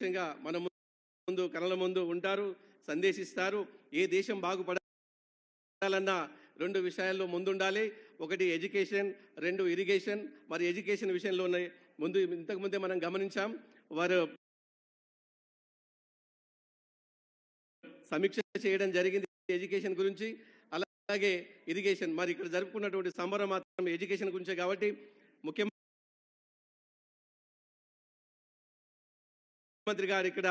ముఖ్యంగా మన ముందు కళ్ళ ముందు ఉంటారు, సందేశిస్తారు. ఏ దేశం బాగుపడాలన్నా రెండు విషయాల్లో ముందుండాలి. ఒకటి ఎడ్యుకేషన్, రెండు ఇరిగేషన్. మరి ఎడ్యుకేషన్ విషయంలోనే ఇంతకుముందే మనం గమనించాం, వారు సమీక్ష చేయడం జరిగింది ఎడ్యుకేషన్ గురించి. అలాగే ఇరిగేషన్, మరి ఇక్కడ జరుపుకున్నటువంటి సంబరం మాత్రం ఎడ్యుకేషన్ గురించే కాబట్టి ముఖ్యమంత్రి గారు ఇక్కడ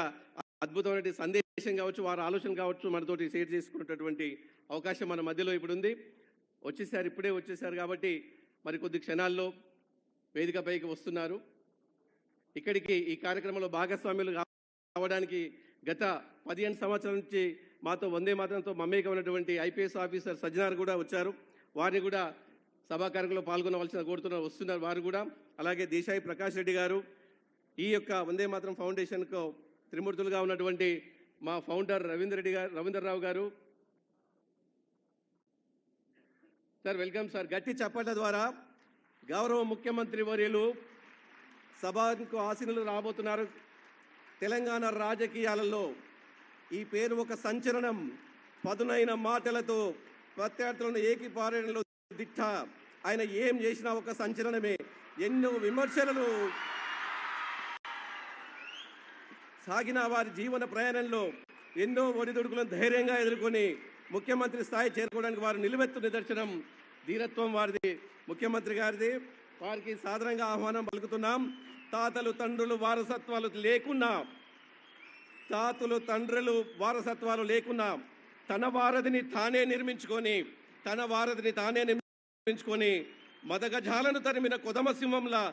అద్భుతమైన సందేశం కావచ్చు, వారి ఆలోచన కావచ్చు, మనతోటి షేర్ చేసుకున్నటువంటి అవకాశం మన మధ్యలో ఇప్పుడు ఉంది. ఇప్పుడే వచ్చేసారు కాబట్టి మరి కొద్ది క్షణాల్లో వేదికపైకి వస్తున్నారు. ఇక్కడికి ఈ కార్యక్రమంలో భాగస్వాములు కావడానికి గత 15 సంవత్సరాల నుంచి మాతో వందే మాతరంతో మమేకమైనటువంటి ఐపీఎస్ ఆఫీసర్ సజ్జనార్ కూడా వచ్చారు. వారిని కూడా సభా కార్యక్రమంలో పాల్గొనవలసిన వస్తున్నారు వారు కూడా. అలాగే దేశాయి ప్రకాష్ రెడ్డి గారు, ఈ యొక్క వందే మాతరం ఫౌండేషన్కు త్రిమూర్తులుగా ఉన్నటువంటి మా ఫౌండర్ రవీంద్రరావు గారు. Sir welcome sir. గట్టి చప్పట్ల ద్వారా గౌరవ ముఖ్యమంత్రి వర్యులు సభకు ఆశీనులు రాబోతున్నారు. తెలంగాణ రాజకీయాలలో ఈ పేరు ఒక సంచలనం. పదునైన మాటలతో ప్రత్యర్థులను ఏకీపారడంలో దిట్ట. ఆయన ఏం చేసినా ఒక సంచలనమే. ఎన్నో విమర్శలను సాగిన వారి జీవన ప్రయాణంలో ఎన్నో ఒడిదుడుకులను ధైర్యంగా ఎదుర్కొని ముఖ్యమంత్రి స్థాయి చేరుకోవడానికి వారు నిలువెత్తు నిదర్శనం. ధీరత్వం వారిది, ముఖ్యమంత్రి గారిది. వారికి సాధారణంగా ఆహ్వానం పలుకుతున్నాం. తాతలు తండ్రులు వారసత్వాలు లేకున్నా తన వారధిని తానే నిర్మించుకొని మదగజాలను తరిమిన కొదమ సింహంలా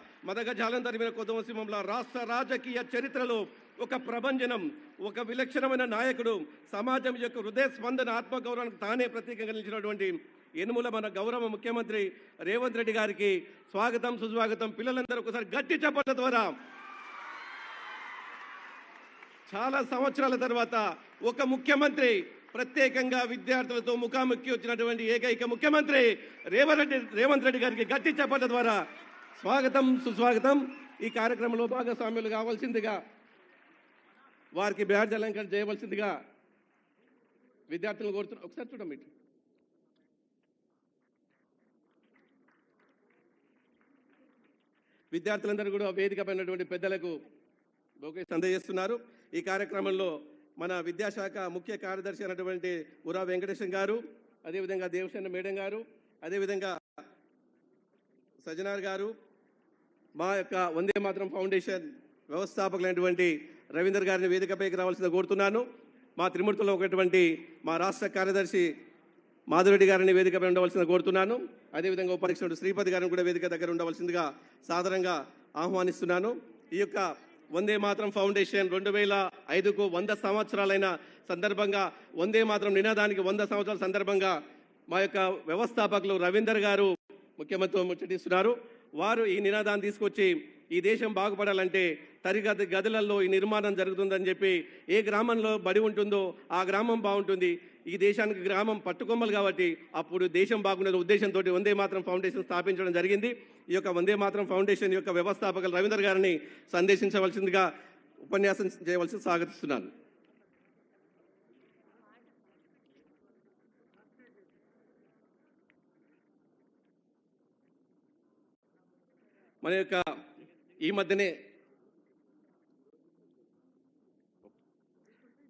రాష్ట్ర రాజకీయ చరిత్రలో ఒక ప్రభంజనం, ఒక విలక్షణమైన నాయకుడు, సమాజం యొక్క హృదయ స్పందన, ఆత్మగౌరవానికి తానే ప్రతీకంగా నిలిచినటువంటి యనుమల మన గౌరవ ముఖ్యమంత్రి రేవంత్ రెడ్డి గారికి స్వాగతం, సుస్వాగతం. పిల్లలందరూ ఒకసారి గట్టి చప్పట్ల ద్వారా చాలా సంవత్సరాల తర్వాత ఒక ముఖ్యమంత్రి ప్రత్యేకంగా విద్యార్థులతో ముఖాముఖి వచ్చినటువంటి ఏకైక ముఖ్యమంత్రి రేవంత్ రెడ్డి గారికి గట్టి చప్పట్ల ద్వారా స్వాగతం, సుస్వాగతం. ఈ కార్యక్రమంలో భాగస్వాములు కావాల్సిందిగా, వారికి బ్యాడ్జ్ అలంకరణ చేయవలసిందిగా విద్యార్థులను కోరుతున్నారు. ఒకసారి చూడండి. విద్యార్థులందరూ కూడా వేదిక పైనటువంటి పెద్దలకు బొకేస్ అందజేస్తున్నారు. ఈ కార్యక్రమంలో మన విద్యాశాఖ ముఖ్య కార్యదర్శి అయినటువంటి ఉరా వెంకటేశం గారు, అదేవిధంగా దేవసేన మేడం గారు, అదేవిధంగా సజ్జనార్ గారు, మా యొక్క వందే మాతరం ఫౌండేషన్ వ్యవస్థాపకులైనటువంటి రవీందర్ గారిని వేదికపైకి రావాల్సిందిగా కోరుతున్నాను. మా త్రిమూర్తుల్లో ఒకటువంటి మా రాష్ట్ర కార్యదర్శి మాధురెడ్డి గారిని వేదికపై ఉండవలసిందిగా కోరుతున్నాను. అదేవిధంగా ఉపాధ్యక్షుడు శ్రీపతి గారిని కూడా వేదిక దగ్గర ఉండవలసిందిగా సాదరంగా ఆహ్వానిస్తున్నాను. ఈ యొక్క వందే మాతరం ఫౌండేషన్ 2005కు 100 సంవత్సరాలైన సందర్భంగా, వందే మాతరం నినాదానికి 100 సంవత్సరాల సందర్భంగా మా యొక్క వ్యవస్థాపకులు రవీందర్ గారు ముఖ్యమంత్రితో ముచ్చటిస్తున్నారు. వారు ఈ నినాదాన్ని తీసుకొచ్చి ఈ దేశం బాగుపడాలంటే తరగతి గదులలో ఈ నిర్మాణం జరుగుతుందని చెప్పి, ఏ గ్రామంలో బడి ఉంటుందో ఆ గ్రామం బాగుంటుంది, ఈ దేశానికి గ్రామం పట్టుకొమ్మలు కాబట్టి అప్పుడు దేశం బాగుండే ఉద్దేశంతో వందే మాతరం ఫౌండేషన్ స్థాపించడం జరిగింది. ఈ యొక్క వందే మాతరం ఫౌండేషన్ యొక్క వ్యవస్థాపకులు రవీందర్ గారిని సందేశించవలసిందిగా, ఉపన్యాసం చేయవలసి స్వాగతిస్తున్నాను. మన యొక్క ఈ మధ్యనే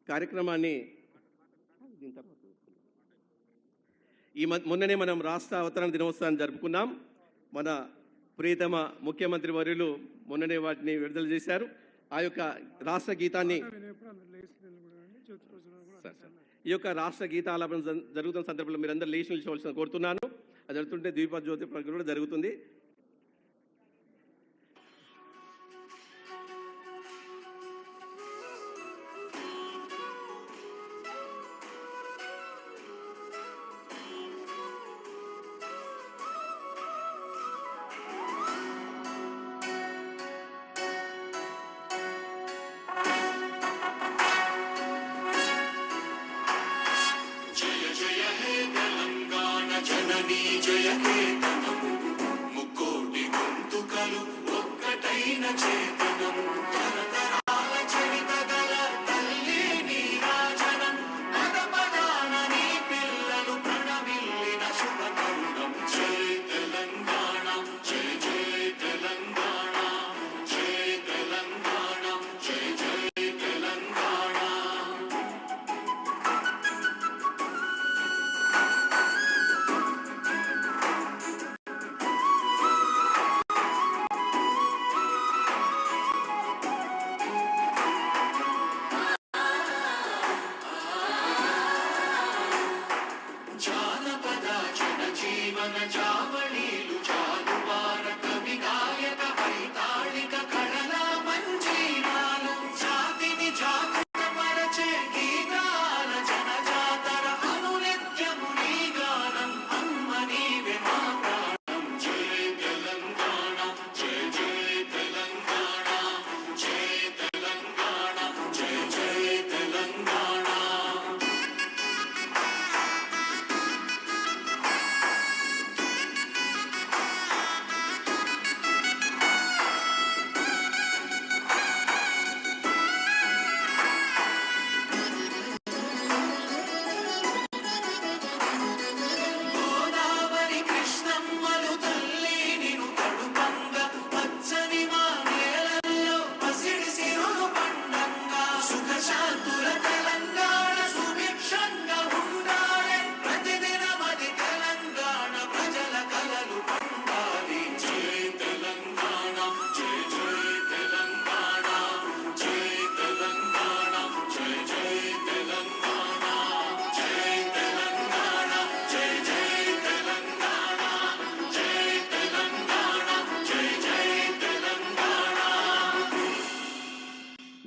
కార్యక్రమాన్ని మొన్ననే మనం రాష్ట్ర అవతరణ దినోత్సవాన్ని జరుపుకున్నాం. మన ప్రియతమ ముఖ్యమంత్రి వర్యులు మొన్ననే వాటిని విడుదల చేశారు. ఆ యొక్క రాష్ట్ర గీతాన్ని, ఈ యొక్క రాష్ట్ర గీతాలాపన జరుగుతున్న సందర్భంలో మీరందరూ లేచి నిలిచవలసిన కోరుతున్నాను. అది జరుగుతుంటే ద్వీప జ్యోతి ప్రజ్వలన కూడా జరుగుతుంది. జయ కేతనం ముక్కోటి గొంతుకలు ఒక్కటైన చేతనం తరతరాల చరిత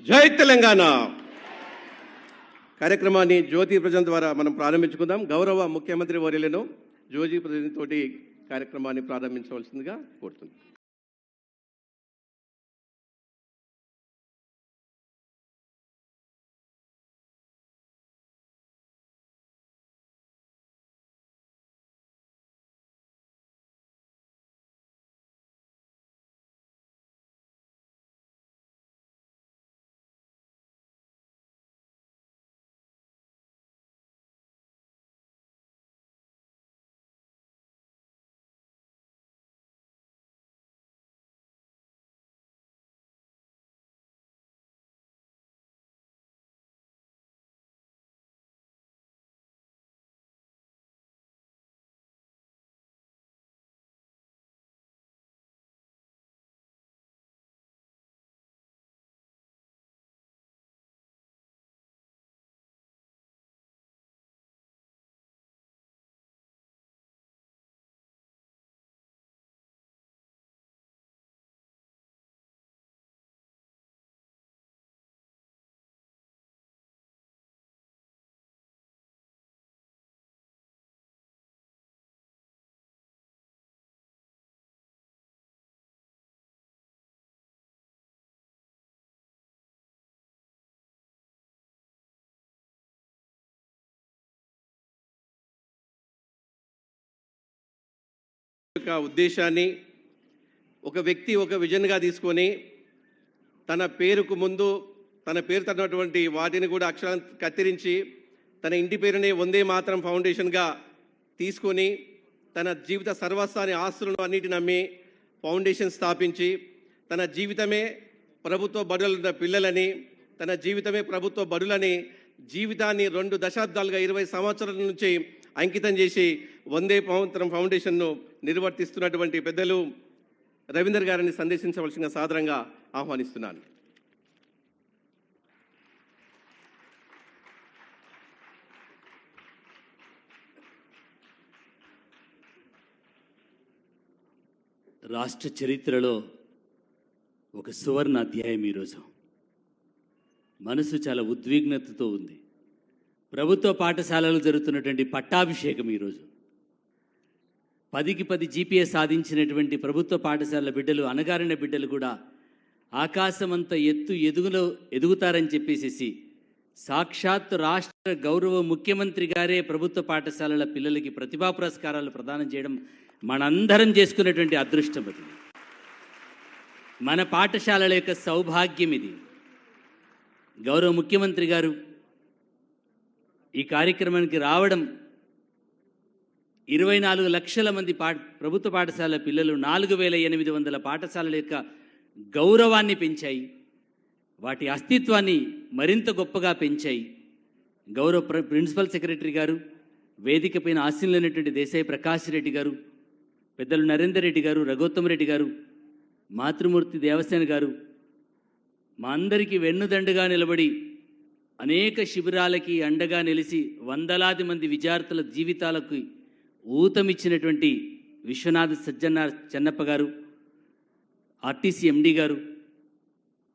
జై తెలంగాణ. కార్యక్రమాన్ని జ్యోతి ప్రజల ద్వారా మనం ప్రారంభించుకుందాం. గౌరవ ముఖ్యమంత్రి వర్యులను జ్యోతి ప్రజల తోటి కార్యక్రమాన్ని ప్రారంభించవలసిందిగా కోరుతున్నాను. యొక్క ఉద్దేశాన్ని ఒక వ్యక్తి ఒక విజన్గా తీసుకొని తన పేరుకు ముందు తన పేరు తన్నటువంటి వాటిని కూడా అక్షరాలను కత్తిరించి తన ఇంటి పేరుని వందే మాతరం ఫౌండేషన్గా తీసుకొని తన జీవిత సర్వస్వాన్ని ఆస్తులను అన్నిటిని నమ్మి ఫౌండేషన్ స్థాపించి తన జీవితమే ప్రభుత్వ బడుల పిల్లలని తన జీవితమే ప్రభుత్వ బడులని జీవితాన్ని 2 దశాబ్దాలుగా 20 సంవత్సరాల నుంచి అంకితం చేసి వందే మాతరం ఫౌండేషన్ను నిర్వర్తిస్తున్నటువంటి పెద్దలు రవీందర్ గారిని సందేశించవలసిన సాదరంగా ఆహ్వానిస్తున్నాను. రాష్ట్ర చరిత్రలో ఒక సువర్ణ అధ్యాయం ఈరోజు. మనసు చాలా ఉద్విగ్నతతో ఉంది. ప్రభుత్వ పాఠశాలలో జరుగుతున్నటువంటి పట్టాభిషేకం ఈరోజు 10కి 10 జీపీఎస్ సాధించినటువంటి ప్రభుత్వ పాఠశాలల బిడ్డలు, అణగారిన బిడ్డలు కూడా ఆకాశమంత ఎదుగుతారని చెప్పేసి సాక్షాత్ రాష్ట్ర గౌరవ ముఖ్యమంత్రి గారే ప్రభుత్వ పాఠశాలల పిల్లలకి ప్రతిభా పురస్కారాలు ప్రదానం చేయడం మనందరం చేసుకున్నటువంటి అదృష్టం. అది మన పాఠశాలల యొక్క సౌభాగ్యం. ఇది గౌరవ ముఖ్యమంత్రి గారు ఈ కార్యక్రమానికి రావడం 24 లక్షల మంది ప్రభుత్వ పాఠశాల పిల్లలు 4800 పాఠశాలల యొక్క గౌరవాన్ని పెంచాయి, వాటి అస్తిత్వాన్ని మరింత గొప్పగా పెంచాయి. గౌరవ ప్రిన్సిపల్ సెక్రటరీ గారు, వేదిక పైన ఆశీనులైనటువంటి దేశాయి ప్రకాష్ రెడ్డి గారు, పెద్దలు నరేందర్ రెడ్డి గారు, రఘోత్తమ్ రెడ్డి గారు, మాతృమూర్తి దేవసేన గారు మా అందరికీ వెన్నుదండగా నిలబడి అనేక శిబిరాలకి అండగా నిలిచి వందలాది మంది విద్యార్థుల జీవితాలకు ఊతమిచ్చినటువంటి విశ్వనాథ్ చెన్నప్ప గారు, ఆర్టీసీ ఎండి గారు,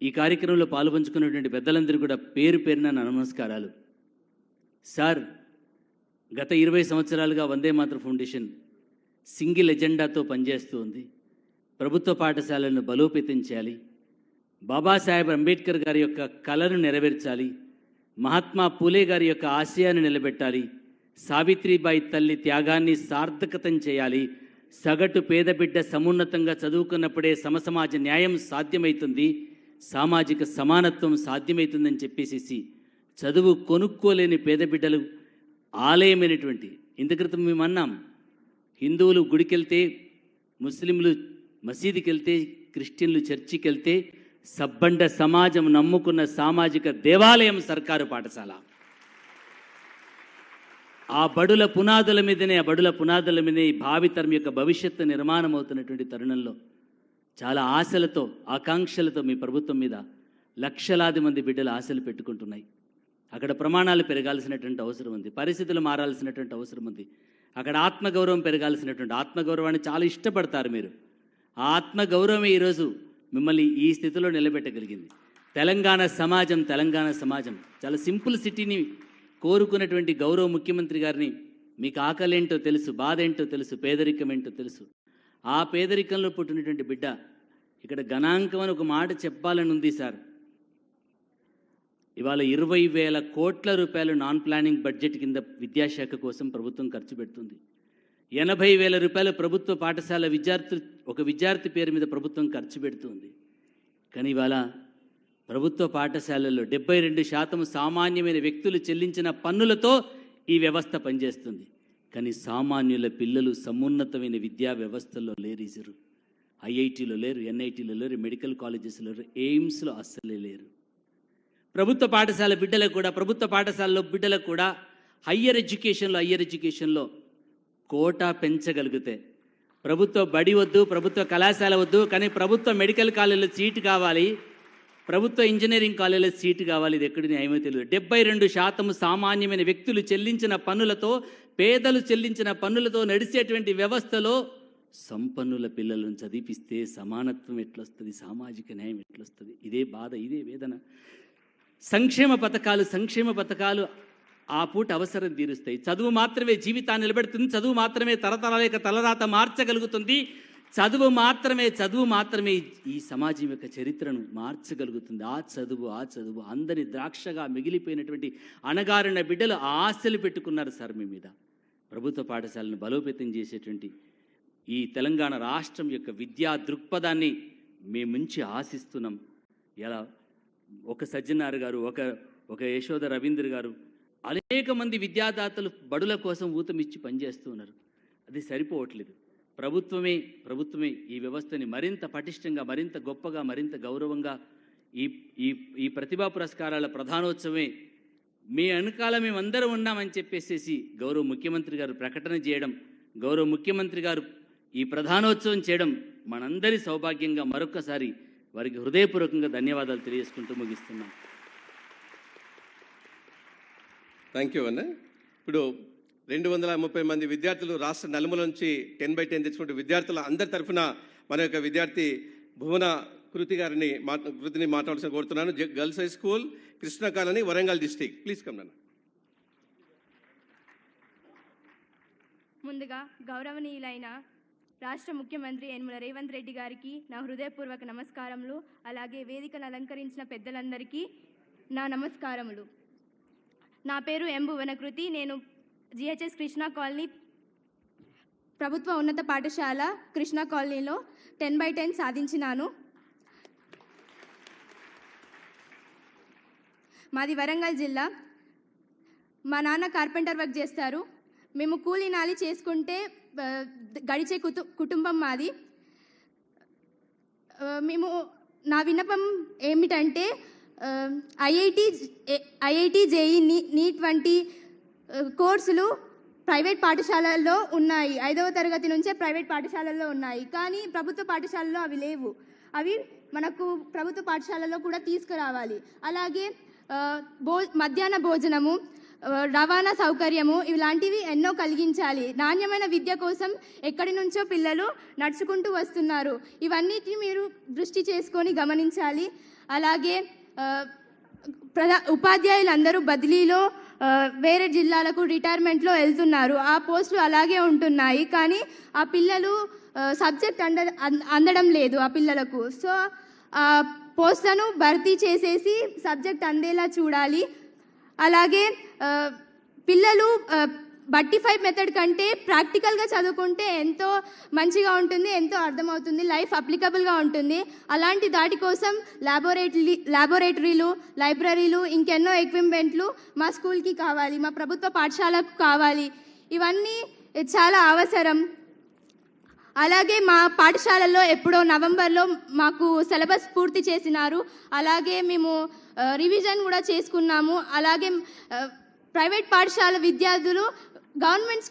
ఈ కార్యక్రమంలో పాల్పంచుకున్నటువంటి పెద్దలందరూ కూడా పేరు పేరున నమస్కారాలు. సార్, గత 20 సంవత్సరాలుగా వందే మాతరం ఫౌండేషన్ సింగిల్ ఎజెండాతో పనిచేస్తూ ఉంది. ప్రభుత్వ పాఠశాలను బలోపేతం చేయాలి, బాబాసాహెబ్ అంబేద్కర్ గారి యొక్క కలను నెరవేర్చాలి, మహాత్మా పూలే గారి యొక్క ఆశయాన్ని నిలబెట్టాలి, సావిత్రిబాయి తల్లి త్యాగాన్ని సార్థకతం చేయాలి, సగటు పేద బిడ్డ సమున్నతంగా చదువుకున్నప్పుడే సమసమాజ న్యాయం సాధ్యమవుతుంది, సామాజిక సమానత్వం సాధ్యమవుతుందని చెప్పేసి చదువు కొనుక్కోలేని పేద బిడ్డలు ఆలయమైనటువంటి, ఇంత క్రితం మేము అన్నాం, హిందువులు గుడికెళ్తే, ముస్లింలు మసీదుకి వెళ్తే, క్రిస్టియన్లు చర్చికి వెళ్తే సబ్బండ సమాజం నమ్ముకున్న సామాజిక దేవాలయం సర్కారు పాఠశాల. ఆ బడుల పునాదుల మీదనే ఈ భావితరం యొక్క భవిష్యత్తు నిర్మాణం అవుతున్నటువంటి తరుణంలో చాలా ఆశలతో, ఆకాంక్షలతో మీ ప్రభుత్వం మీద లక్షలాది మంది బిడ్డలు ఆశలు పెట్టుకుంటున్నాయి. అక్కడ ప్రమాణాలు పెరగాల్సినటువంటి అవసరం ఉంది, పరిస్థితులు మారాల్సినటువంటి అవసరం ఉంది. అక్కడ ఆత్మగౌరవం పెరగాల్సినటువంటి, ఆత్మగౌరవాన్ని చాలా ఇష్టపడతారు మీరు. ఆ ఆత్మగౌరవమే ఈరోజు మిమ్మల్ని ఈ స్థితిలో నిలబెట్టగలిగింది. తెలంగాణ సమాజం చాలా సింపుల్ సిటీని కోరుకున్నటువంటి గౌరవ ముఖ్యమంత్రి గారిని మీకు ఆకలేంటో తెలుసు, బాధ ఏంటో తెలుసు, పేదరికం ఏంటో తెలుసు. ఆ పేదరికంలో పుట్టినటువంటి బిడ్డ ఇక్కడ గణాంకం అని ఒక మాట చెప్పాలని ఉంది సార్. ఇవాళ 20,000 కోట్ల రూపాయలు నాన్ ప్లానింగ్ బడ్జెట్ కింద విద్యాశాఖ కోసం ప్రభుత్వం ఖర్చు పెడుతుంది. 80,000 రూపాయలు ప్రభుత్వ పాఠశాల విద్యార్థి పేరు మీద ప్రభుత్వం ఖర్చు పెడుతుంది. కానీ ఇవాళ ప్రభుత్వ పాఠశాలల్లో 72% సామాన్యమైన వ్యక్తులు చెల్లించిన పన్నులతో ఈ వ్యవస్థ పనిచేస్తుంది. కానీ సామాన్యుల పిల్లలు సమున్నతమైన విద్యా వ్యవస్థల్లో లేరు. ఐఐటీలో లేరు, ఎన్ఐటీలో లేరు, మెడికల్ కాలేజెస్లో లేరు, ఎయిమ్స్లో అస్సలే లేరు. ప్రభుత్వ పాఠశాలలో బిడ్డలకు కూడా హయ్యర్ ఎడ్యుకేషన్లో కోటా పెంచగలిగితే, ప్రభుత్వ బడి వద్దు, ప్రభుత్వ కళాశాల వద్దు, కానీ ప్రభుత్వ మెడికల్ కాలేజీలో సీటు కావాలి, ప్రభుత్వ ఇంజనీరింగ్ కాలేజీలో సీటు కావాలి. ఇది ఎక్కడి న్యాయమో తెలియదు. 72% సామాన్యమైన వ్యక్తులు చెల్లించిన పన్నులతో, పేదలు చెల్లించిన పన్నులతో నడిచేటువంటి వ్యవస్థలో సంపన్నుల పిల్లలను చదివిస్తే సమానత్వం ఎట్లొస్తుంది, సామాజిక న్యాయం ఎట్లొస్తుంది? ఇదే బాధ, ఇదే వేదన. సంక్షేమ పథకాలు ఆ పూట అవసరం తీరుస్తాయి. చదువు మాత్రమే జీవితాన్ని నిలబెడుతుంది. చదువు మాత్రమే తరతరాల యొక్క తలరాత మార్చగలుగుతుంది. చదువు మాత్రమే ఈ సమాజం యొక్క చరిత్రను మార్చగలుగుతుంది. ఆ చదువు అందరి ద్రాక్షగా మిగిలిపోయినటువంటి అణగారిన బిడ్డలు ఆశలు పెట్టుకున్నారు సార్ మీ మీద. ప్రభుత్వ పాఠశాలను బలోపేతం చేసేటువంటి ఈ తెలంగాణ రాష్ట్రం యొక్క విద్యా దృక్పథాన్ని మేముంచి ఆశిస్తున్నాం. ఎలా ఒక సజ్జనార్ గారు, ఒక యశోద రవీంద్ర గారు, అనేక మంది విద్యాదాతలు బడుల కోసం ఊతమిచ్చి పనిచేస్తూ ఉన్నారు. అది సరిపోవట్లేదు. ప్రభుత్వమే ఈ వ్యవస్థని మరింత పటిష్టంగా, మరింత గొప్పగా, మరింత గౌరవంగా ఈ ప్రతిభా పురస్కారాల ప్రధానోత్సవమే మీ వెనకాల మేమందరం ఉన్నామని చెప్పేసేసి గౌరవ ముఖ్యమంత్రి గారు ప్రకటన చేయడం, గౌరవ ముఖ్యమంత్రి గారు ఈ ప్రధానోత్సవం చేయడం మనందరి సౌభాగ్యంగా మరొక్కసారి వారికి హృదయపూర్వకంగా ధన్యవాదాలు తెలియజేసుకుంటూ ముగిస్తున్నాం. థ్యాంక్ యూ అన్న. ఇప్పుడు 230 మంది విద్యార్థులు రాష్ట్ర నలుమూల నుంచి 10/10 తెచ్చుకుంటే విద్యార్థుల అందరి తరఫున మన యొక్క విద్యార్థి భువన కృతిని మాట్లాడాల్సిన కోరుతున్నాను. Girls high school, Krishna colony, Warangal district. Please come నాన్న. ముందుగా గౌరవనీయులైన రాష్ట్ర ముఖ్యమంత్రి యనమల రేవంత్ రెడ్డి గారికి నా హృదయపూర్వక నమస్కారములు. అలాగే వేదికను అలంకరించిన పెద్దలందరికీ నా నమస్కారములు. నా పేరు ఎం భువనకృతి. నేను జిహెచ్ఎస్ కృష్ణా కాలనీ ప్రభుత్వ ఉన్నత పాఠశాల కృష్ణా కాలనీలో 10/10 సాధించినాను. మాది వరంగల్ జిల్లా. మా నాన్న కార్పెంటర్ వర్క్ చేస్తారు. మేము కూలీ నాలి చేసుకుంటే గడిచే కుటుంబం మాది. నా విన్నపం ఏమిటంటే ఐఐటి జేఈ నీట్ వంటి కోర్సులు ప్రైవేట్ పాఠశాలల్లో ఉన్నాయి. 5వ తరగతి నుంచే ప్రైవేట్ పాఠశాలల్లో ఉన్నాయి. కానీ ప్రభుత్వ పాఠశాలలో అవి లేవు. అవి మనకు ప్రభుత్వ పాఠశాలలో కూడా తీసుకురావాలి. అలాగే మధ్యాహ్న భోజనము, రవాణా సౌకర్యము ఇలాంటివి ఎన్నో కలిగించాలి. నాణ్యమైన విద్య కోసం ఎక్కడి నుంచో పిల్లలు నడుచుకుంటూ వస్తున్నారు. ఇవన్నిటిని మీరు దృష్టి చేసుకొని గమనించాలి. అలాగే ఉపాధ్యాయులందరూ బదిలీలో వేరే జిల్లాలకు రిటైర్మెంట్లో వెళ్తున్నారు. ఆ పోస్టులు అలాగే ఉంటున్నాయి. కానీ ఆ పిల్లలు సబ్జెక్ట్ అందడం లేదు ఆ పిల్లలకు. సో ఆ పోస్టులను భర్తీ చేసేసి సబ్జెక్ట్ అందేలా చూడాలి. అలాగే పిల్లలు బట్టి 5 మెథడ్ కంటే ప్రాక్టికల్గా చదువుకుంటే ఎంతో మంచిగా ఉంటుంది, ఎంతో అర్థమవుతుంది, లైఫ్ అప్లికబుల్గా ఉంటుంది. అలాంటి దాటి కోసం ల్యాబొరేటరీలు, లైబ్రరీలు, ఇంకెన్నో ఎక్విప్మెంట్లు మా స్కూల్కి కావాలి, మా ప్రభుత్వ పాఠశాలకు కావాలి. ఇవన్నీ చాలా అవసరం. అలాగే మా పాఠశాలలో ఎప్పుడో నవంబర్లో మాకు సిలబస్ పూర్తి చేసినారు. అలాగే మేము రివిజన్ కూడా చేసుకున్నాము. అలాగే ప్రైవేట్ పాఠశాల విద్యార్థులు గవర్నమెంట్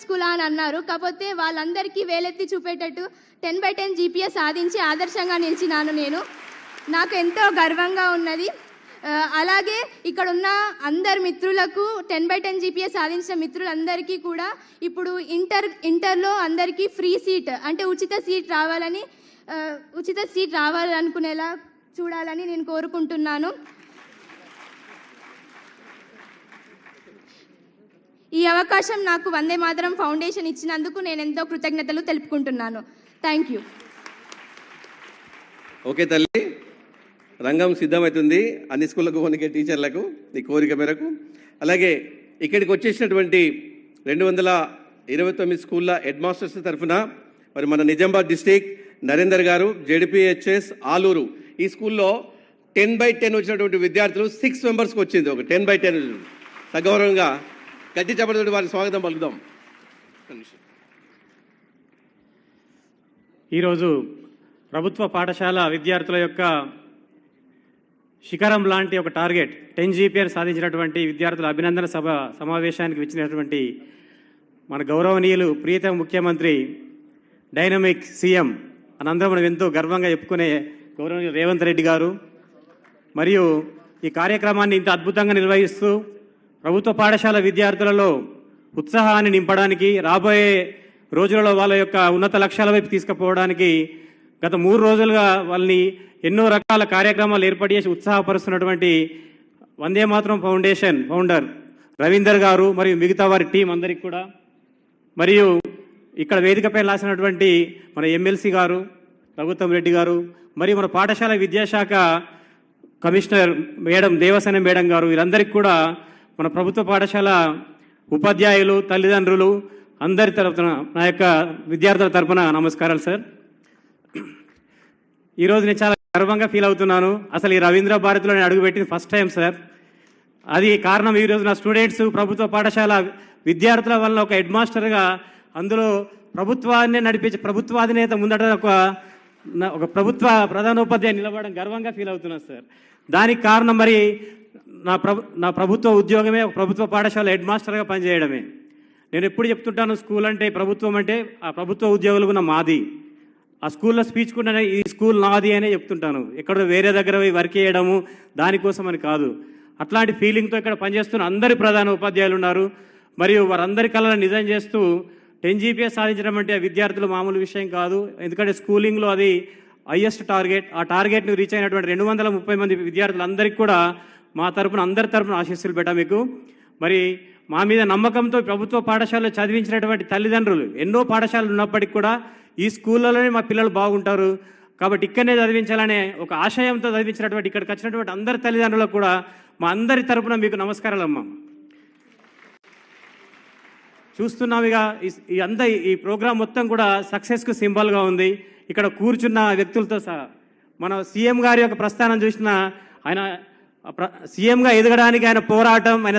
స్కూలా అని అన్నారు. కాకపోతే వాళ్ళందరికీ వేలెత్తి చూపేటట్టు 10/10 జీపీఎస్ సాధించి ఆదర్శంగా నిలిచినాను నేను. నాకు ఎంతో గర్వంగా ఉన్నది. అలాగే ఇక్కడ ఉన్న అందరి మిత్రులకు 10/10 జీపీఎస్ సాధించిన మిత్రులందరికీ కూడా ఇప్పుడు ఇంటర్లో అందరికీ ఫ్రీ సీట్ అంటే ఉచిత సీట్ రావాలనుకునేలా చూడాలని నేను కోరుకుంటున్నాను. ఈ అవకాశం నాకు వందే మాతరం ఫౌండేషన్ ఇచ్చినందుకు నేను ఎంతో కృతజ్ఞతలు తెలుపుకుంటున్నాను. Thank you. ఓకే తల్లి, రంగం సిద్ధమవుతుంది అన్ని స్కూళ్ళకు కొనికే టీచర్లకు నీ కోరిక మేరకు. అలాగే ఇక్కడికి వచ్చేసినటువంటి 229 స్కూళ్ళ హెడ్ మాస్టర్స్ తరఫున మరి మన నిజామాబాద్ డిస్టిక్ నరేందర్ గారు JDPHS ఆలూరు ఈ స్కూల్లో 10/10 వచ్చినటువంటి విద్యార్థులు 6 మెంబర్స్కి వచ్చింది. ఒక 10/10 సగౌరవంగా గట్టి చెప్పడంతో వారికి స్వాగతం పలుకుదాం. ఈరోజు ప్రభుత్వ పాఠశాల విద్యార్థుల యొక్క శిఖరం లాంటి ఒక టార్గెట్ 10 GPA సాధించినటువంటి విద్యార్థుల అభినందన సమావేశానికి వచ్చినటువంటి మన గౌరవనీయులు ప్రియతమ ముఖ్యమంత్రి డైనమిక్ సీఎం అనందరం మనం ఎంతో గర్వంగా చెప్పుకునే గౌరవనీయులు రేవంత్ రెడ్డి గారు మరియు ఈ కార్యక్రమాన్ని ఇంత అద్భుతంగా నిర్వహిస్తూ ప్రభుత్వ పాఠశాల విద్యార్థులలో ఉత్సాహాన్ని నింపడానికి, రాబోయే రోజులలో వాళ్ళ యొక్క ఉన్నత లక్ష్యాల వైపు తీసుకుపోవడానికి గత 3 రోజులుగా వాళ్ళని ఎన్నో రకాల కార్యక్రమాలు ఏర్పాటు చేసి ఉత్సాహపరుస్తున్నటువంటి వందే మాతరం ఫౌండేషన్ ఫౌండర్ రవీందర్ గారు మరియు మిగతా వారి టీం అందరికీ కూడా, మరియు ఇక్కడ వేదికపై రాసినటువంటి మన ఎమ్మెల్సీ గారు రఘుత్తం రెడ్డి గారు, మరియు మన పాఠశాల విద్యాశాఖ కమిషనర్ మేడం దేవసేన మేడం గారు, వీరందరికీ కూడా మన ప్రభుత్వ పాఠశాల ఉపాధ్యాయులు, తల్లిదండ్రులు అందరి తరఫున, నా యొక్క విద్యార్థుల తరఫున నమస్కారాలు సార్. ఈరోజు నేను చాలా గర్వంగా ఫీల్ అవుతున్నాను. అసలు ఈ రవీంద్ర భారతిలో నేను అడుగుపెట్టింది ఫస్ట్ టైం సార్. అది కారణం ఈరోజు నా స్టూడెంట్స్ ప్రభుత్వ పాఠశాల విద్యార్థుల వల్ల ఒక హెడ్ మాస్టర్గా అందులో ప్రభుత్వాన్ని నడిపించే ప్రభుత్వాధినేత ముందట ఒక ప్రభుత్వ ప్రధానోపాధ్యాయులు నిలబడడం గర్వంగా ఫీల్ అవుతున్నాను సార్. దానికి కారణం మరి నా ప్రభుత్వ ఉద్యోగమే ఒక ప్రభుత్వ పాఠశాల హెడ్ మాస్టర్గా పనిచేయడమే. నేను ఎప్పుడు చెప్తుంటాను, స్కూల్ అంటే ప్రభుత్వం అంటే ఆ ప్రభుత్వ ఉద్యోగులు కూడా మాది. ఆ స్కూల్లో స్పీచ్ కూడా ఈ స్కూల్ నాది అనే చెప్తుంటాను. ఎక్కడో వేరే దగ్గర వర్క్ చేయడము దానికోసం అని కాదు. అట్లాంటి ఫీలింగ్తో ఇక్కడ పనిచేస్తున్న అందరి ప్రధాన ఉపాధ్యాయులు ఉన్నారు. మరియు వారందరి కళలను నిజం చేస్తూ 10 GPA సాధించడం అంటే విద్యార్థులు మామూలు విషయం కాదు. ఎందుకంటే స్కూలింగ్లో అది హైయెస్ట్ టార్గెట్. ఆ టార్గెట్ను రీచ్ అయినటువంటి 230 మంది విద్యార్థులందరికీ కూడా మా తరపున అందరి తరపున ఆశీస్సులు పెట్టా మీకు. మరి మా మీద నమ్మకంతో ప్రభుత్వ పాఠశాలలో చదివించినటువంటి తల్లిదండ్రులు, ఎన్నో పాఠశాలలు ఉన్నప్పటికీ కూడా ఈ స్కూళ్ళలోనే మా పిల్లలు బాగుంటారు కాబట్టి ఇక్కడనే చదివించాలనే ఒక ఆశయంతో చదివించినటువంటి ఇక్కడికి వచ్చినటువంటి అందరి తల్లిదండ్రులకు కూడా మా అందరి తరపున మీకు నమస్కారాలు అమ్మా. చూస్తున్నాం ఇక ఈ ప్రోగ్రాం మొత్తం కూడా సక్సెస్కు సింబల్గా ఉంది. ఇక్కడ కూర్చున్న వ్యక్తులతో సహా మన సీఎం గారి యొక్క ప్రస్థానం చూసిన ఆయన సీఎంగా ఎదగడానికి ఆయన పోరాటం, ఆయన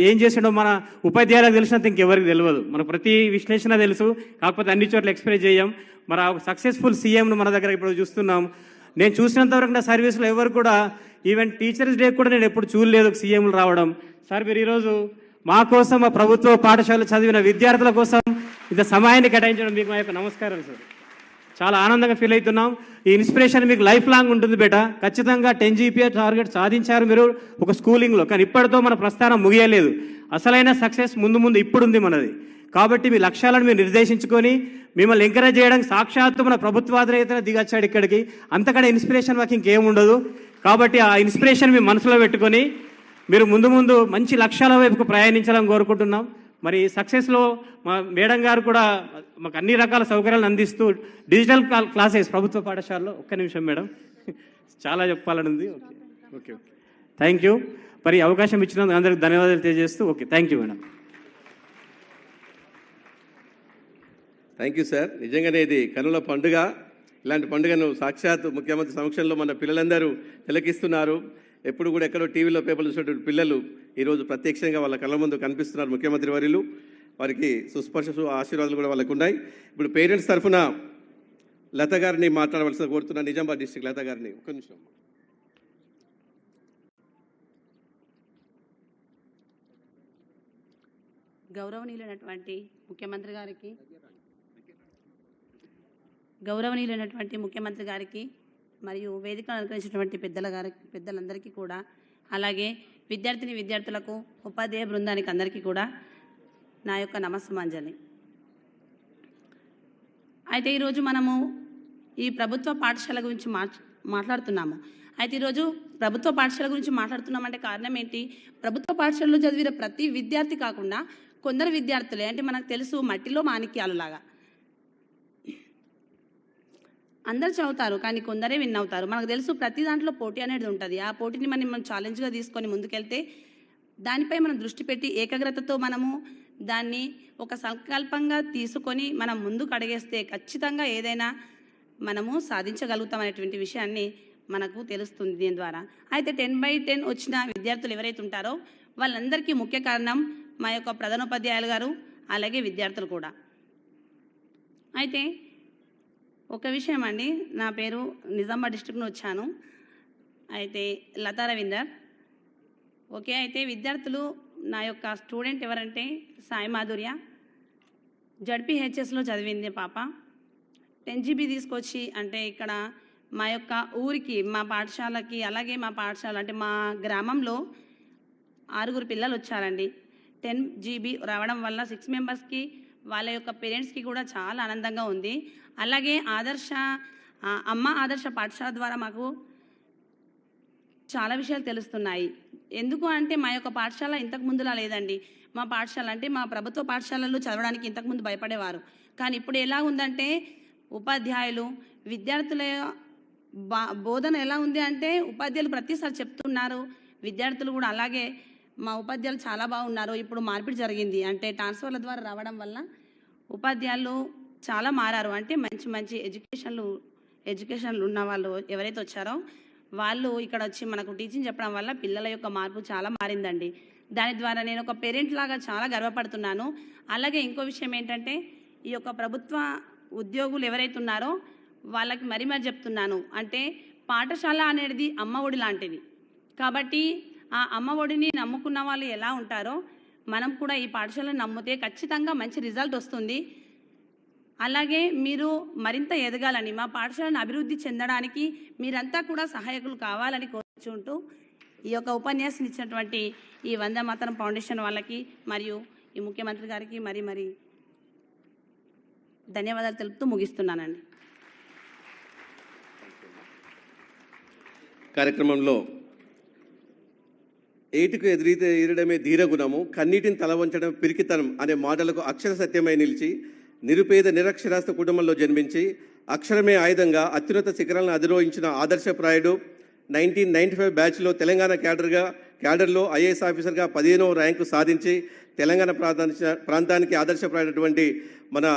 ఏం చేసాడో మన ఉపాధ్యాయులకు తెలిసినంత ఇంకెవరికి తెలియదు. మన ప్రతి విశ్లేషణ తెలుసు, కాకపోతే అన్ని చోట్ల ఎక్స్ప్రెస్ చేయం. మరి ఆ సక్సెస్ఫుల్ సీఎంను మన దగ్గర ఇప్పుడు చూస్తున్నాం. నేను చూసినంతవరకు నా సర్వీస్లో ఎవరు కూడా, ఈవెన్ టీచర్స్ డే కూడా నేను ఎప్పుడు చూడలేదు సీఎంలు రావడం. సార్ మీరు ఈరోజు మా కోసం, మా ప్రభుత్వ పాఠశాల చదివిన విద్యార్థుల కోసం ఇంత సమయాన్ని కేటాయించడం మీకు మా యొక్క నమస్కారాలు సార్. చాలా ఆనందంగా ఫీల్ అవుతున్నాం. ఈ ఇన్స్పిరేషన్ మీకు లైఫ్ లాంగ్ ఉంటుంది బేటా. ఖచ్చితంగా 10 GPA టార్గెట్ సాధించారు మీరు ఒక స్కూలింగ్లో, కానీ ఇప్పటితో మన ప్రస్థానం ముగియలేదు. అసలైన సక్సెస్ ముందు ఇప్పుడు ఉంది మనది. కాబట్టి మీ లక్ష్యాలను మీరు నిర్దేశించుకొని మిమ్మల్ని ఎంకరేజ్ చేయడానికి సాక్షాత్తు మన ప్రభుత్వాధినేతనే దిగొచ్చాడు ఇక్కడికి. అంతకంటే ఇన్స్పిరేషన్ మాకు ఇంకేముండదు. కాబట్టి ఆ ఇన్స్పిరేషన్ మీ మనసులో పెట్టుకొని మీరు ముందు మంచి లక్ష్యాల వైపుకు ప్రయాణించాలని కోరుకుంటున్నాం. మరి సక్సెస్లో మా మేడం గారు కూడా మాకు అన్ని రకాల సౌకర్యాలను అందిస్తూ డిజిటల్ క్లాసెస్ ప్రభుత్వ పాఠశాలలో. ఒక్క నిమిషం మేడం, చాలా చెప్పాలని ఉంది. Okay thank you. మరి అవకాశం ఇచ్చినందుకు అందరికి ధన్యవాదాలు తెలియజేస్తూ okay thank you madam. Thank you sir. నిజంగానే ఇది కనుల పండుగ. ఇలాంటి పండుగను సాక్షాత్ ముఖ్యమంత్రి సమక్షంలో మన పిల్లలందరూ తిలకిస్తున్నారు. ఎప్పుడు కూడా ఎక్కడో టీవీలో పేపర్లు చూసినటువంటి పిల్లలు ఈరోజు ప్రత్యక్షంగా వాళ్ళ కళ్ళ ముందు కనిపిస్తున్నారు ముఖ్యమంత్రి వర్యులు. వారికి సుస్పర్శ ఆశీర్వాదాలు కూడా వాళ్ళకు ఉన్నాయి. ఇప్పుడు పేరెంట్స్ తరఫున లత గారిని మాట్లాడవలసిన కోరుతున్నా. నిజామాబాద్ డిస్ట్రిక్ట్ లత గారిని ఒక్క నిమిషం. గౌరవనీయులైనటువంటి ముఖ్యమంత్రి గారికి మరియు వేదికను అనుకరించినటువంటి పెద్దలందరికీ కూడా, అలాగే విద్యార్థులకు, ఉపాధ్యాయ బృందానికి అందరికీ కూడా నా యొక్క నమస్సుమాంజలి. అయితే ఈరోజు మనము ఈ ప్రభుత్వ పాఠశాల గురించి మాట్లాడుతున్నాము. అయితే ఈరోజు ప్రభుత్వ పాఠశాల గురించి మాట్లాడుతున్నామంటే కారణం ఏంటి? ప్రభుత్వ పాఠశాలలో చదివిన ప్రతి విద్యార్థి కాకుండా కొందరు విద్యార్థులే, అంటే మనకు తెలుసు మట్టిలో మాణిక్యాలు లాగా అందరు చదువుతారు కానీ కొందరే విన్ అవుతారు. మనకు తెలుసు ప్రతి దాంట్లో పోటీ అనేది ఉంటుంది. ఆ పోటీని మనం ఛాలెంజ్గా తీసుకొని ముందుకెళ్తే దానిపై మనం దృష్టి పెట్టి ఏకాగ్రతతో మనము దాన్ని ఒక సంకల్పంగా తీసుకొని మనం ముందుకు అడిగేస్తే ఖచ్చితంగా ఏదైనా మనము సాధించగలుగుతాం అనేటువంటి విషయాన్ని మనకు తెలుస్తుంది దీని ద్వారా. అయితే 10/10 వచ్చిన విద్యార్థులు ఎవరైతే ఉంటారో వాళ్ళందరికీ ముఖ్య కారణం మా యొక్క ప్రధానోపాధ్యాయులు గారు, అలాగే విద్యార్థులు కూడా. అయితే ఒక విషయం అండి, నా పేరు నిజామాబాద్ డిస్ట్రిక్ట్ నుంచి వచ్చాను. అయితే లతా రవీందర్. ఓకే, అయితే విద్యార్థులు నా యొక్క స్టూడెంట్ ఎవరంటే సాయి మాధుర్య, జడ్పీహెచ్ఎస్లో చదివింది పాప. 10 GB తీసుకొచ్చి అంటే ఇక్కడ మా యొక్క ఊరికి, మా పాఠశాలకి, అలాగే మా పాఠశాల అంటే మా గ్రామంలో 6 పిల్లలు వచ్చారండి. 10 GB రావడం వల్ల 6 మెంబర్స్కి వాళ్ళ యొక్క పేరెంట్స్కి కూడా చాలా ఆనందంగా ఉంది. అలాగే అమ్మ ఆదర్శ పాఠశాల ద్వారా మాకు చాలా విషయాలు తెలుస్తున్నాయి. ఎందుకు అంటే మా యొక్క పాఠశాల ఇంతకు ముందులా లేదండి. మా పాఠశాల అంటే మా ప్రభుత్వ పాఠశాలల్లో చదవడానికి ఇంతకుముందు భయపడేవారు. కానీ ఇప్పుడు ఎలా ఉందంటే ఉపాధ్యాయులు, విద్యార్థుల బోధన ఎలా ఉంది అంటే ఉపాధ్యాయులు ప్రతిసారి చెప్తున్నారు, విద్యార్థులు కూడా అలాగే మా ఉపాధ్యాయులు చాలా బాగున్నారు. ఇప్పుడు మార్పిడి జరిగింది, అంటే ట్రాన్స్ఫర్ల ద్వారా రావడం వల్ల ఉపాధ్యాయులు చాలా మారారు. అంటే మంచి మంచి ఎడ్యుకేషన్లు ఉన్న వాళ్ళు ఎవరైతే వచ్చారో వాళ్ళు ఇక్కడ వచ్చి మనకు టీచింగ్ చెప్పడం వల్ల పిల్లల యొక్క మార్పు చాలా మారిందండి. దాని ద్వారా నేను ఒక పేరెంట్ లాగా చాలా గర్వపడుతున్నాను. అలాగే ఇంకో విషయం ఏంటంటే ఈ యొక్క ప్రభుత్వ ఉద్యోగులు ఎవరైతే ఉన్నారో వాళ్ళకి మరీ చెప్తున్నాను, అంటే పాఠశాల అనేది అమ్మ ఒడి లాంటిది. కాబట్టి ఆ అమ్మ ఒడిని నమ్ముకున్న వాళ్ళు ఎలా ఉంటారో మనం కూడా ఈ పాఠశాలను నమ్మితే ఖచ్చితంగా మంచి రిజల్ట్ వస్తుంది. అలాగే మీరు మరింత ఎదగాలని, మా పాఠశాలను అభివృద్ధి చెందడానికి మీరంతా కూడా సహాయకులు కావాలని కోరుకుంటూ ఈ యొక్క ఉపన్యాసం ఇచ్చినటువంటి ఈ వందే మాతరం ఫౌండేషన్ వాళ్ళకి మరియు ఈ ముఖ్యమంత్రి గారికి మరి ధన్యవాదాలు తెలుపుతూ ముగిస్తున్నానండి. కార్యక్రమంలో ఏటుకు ఎదిరితే ఎరడమే ధీరగుణము, కన్నీటిని తలవంచడం పిరికితనం అనే మాటలకు అక్షర సత్యమై నిలిచి నిరుపేద నిరక్షరాస్త కుటుంబంలో జన్మించి అక్షరమే ఆయుధంగా అత్యున్నత శిఖరాలను అధిరోహించిన ఆదర్శప్రాయుడు 1995 బ్యాచ్లో తెలంగాణ క్యాడర్లో ఐఏఎస్ ఆఫీసర్గా 15వ ర్యాంకు సాధించి తెలంగాణ ప్రాంతానికి ఆదర్శప్రాయుడటువంటి మన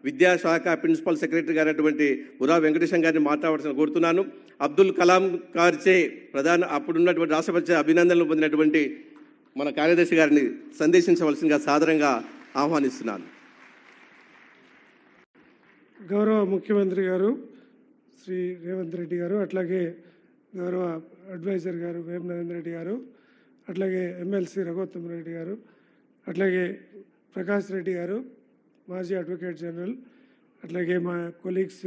విద్యాశాఖ ప్రిన్సిపల్ సెక్రటరీ గారైనటువంటి ఉరా వెంకటేశం గారిని మాట్లాడాల్సిన కోరుతున్నాను. అబ్దుల్ కలాం గారిచే అప్పుడున్నటువంటి రాష్ట్రపతి అభినందనలు పొందినటువంటి మన కార్యదర్శి గారిని సందేశించవలసిందిగా సాదరంగా ఆహ్వానిస్తున్నాను. గౌరవ ముఖ్యమంత్రి గారు శ్రీ రేవంత్ రెడ్డి గారు, అట్లాగే గౌరవ అడ్వైజర్ గారు వేం నరేంద్ర రెడ్డి గారు, అట్లాగే ఎమ్మెల్సీ రఘోత్తమ్ రెడ్డి గారు, అట్లాగే ప్రకాష్ రెడ్డి గారు మాజీ అడ్వకేట్ జనరల్, అట్లాగే మా colleagues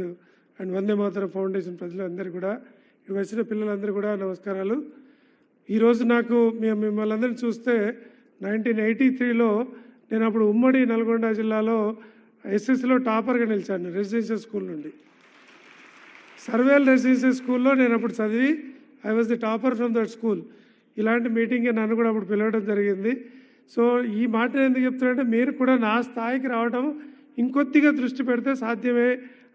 and Vande Mataram foundation ప్రజలందరూ కూడా, ఇక్కడ వచ్చిన పిల్లలందరూ కూడా నమస్కారాలు. ఈరోజు నాకు మిమ్మల్ని అందరినీ చూస్తే 1983లో నేను అప్పుడు ఉమ్మడి నల్గొండ జిల్లాలో ఎస్ఎస్సిలో టాపర్గా నిలిచాను రెసిడెన్షియల్ స్కూల్ నుండి. సర్వేల్ రెసిడెన్షియల్ స్కూల్లో నేను అప్పుడు చదివి I was the topper from that school. ఇలాంటి మీటింగ్కి నన్ను కూడా అప్పుడు పిలవడం జరిగింది. సో ఈ మాట ఎందుకు చెప్తున్నానంటే మీరు కూడా నా స్థాయికి రావడం ఇంకొద్దిగా దృష్టి పెడితే సాధ్యమే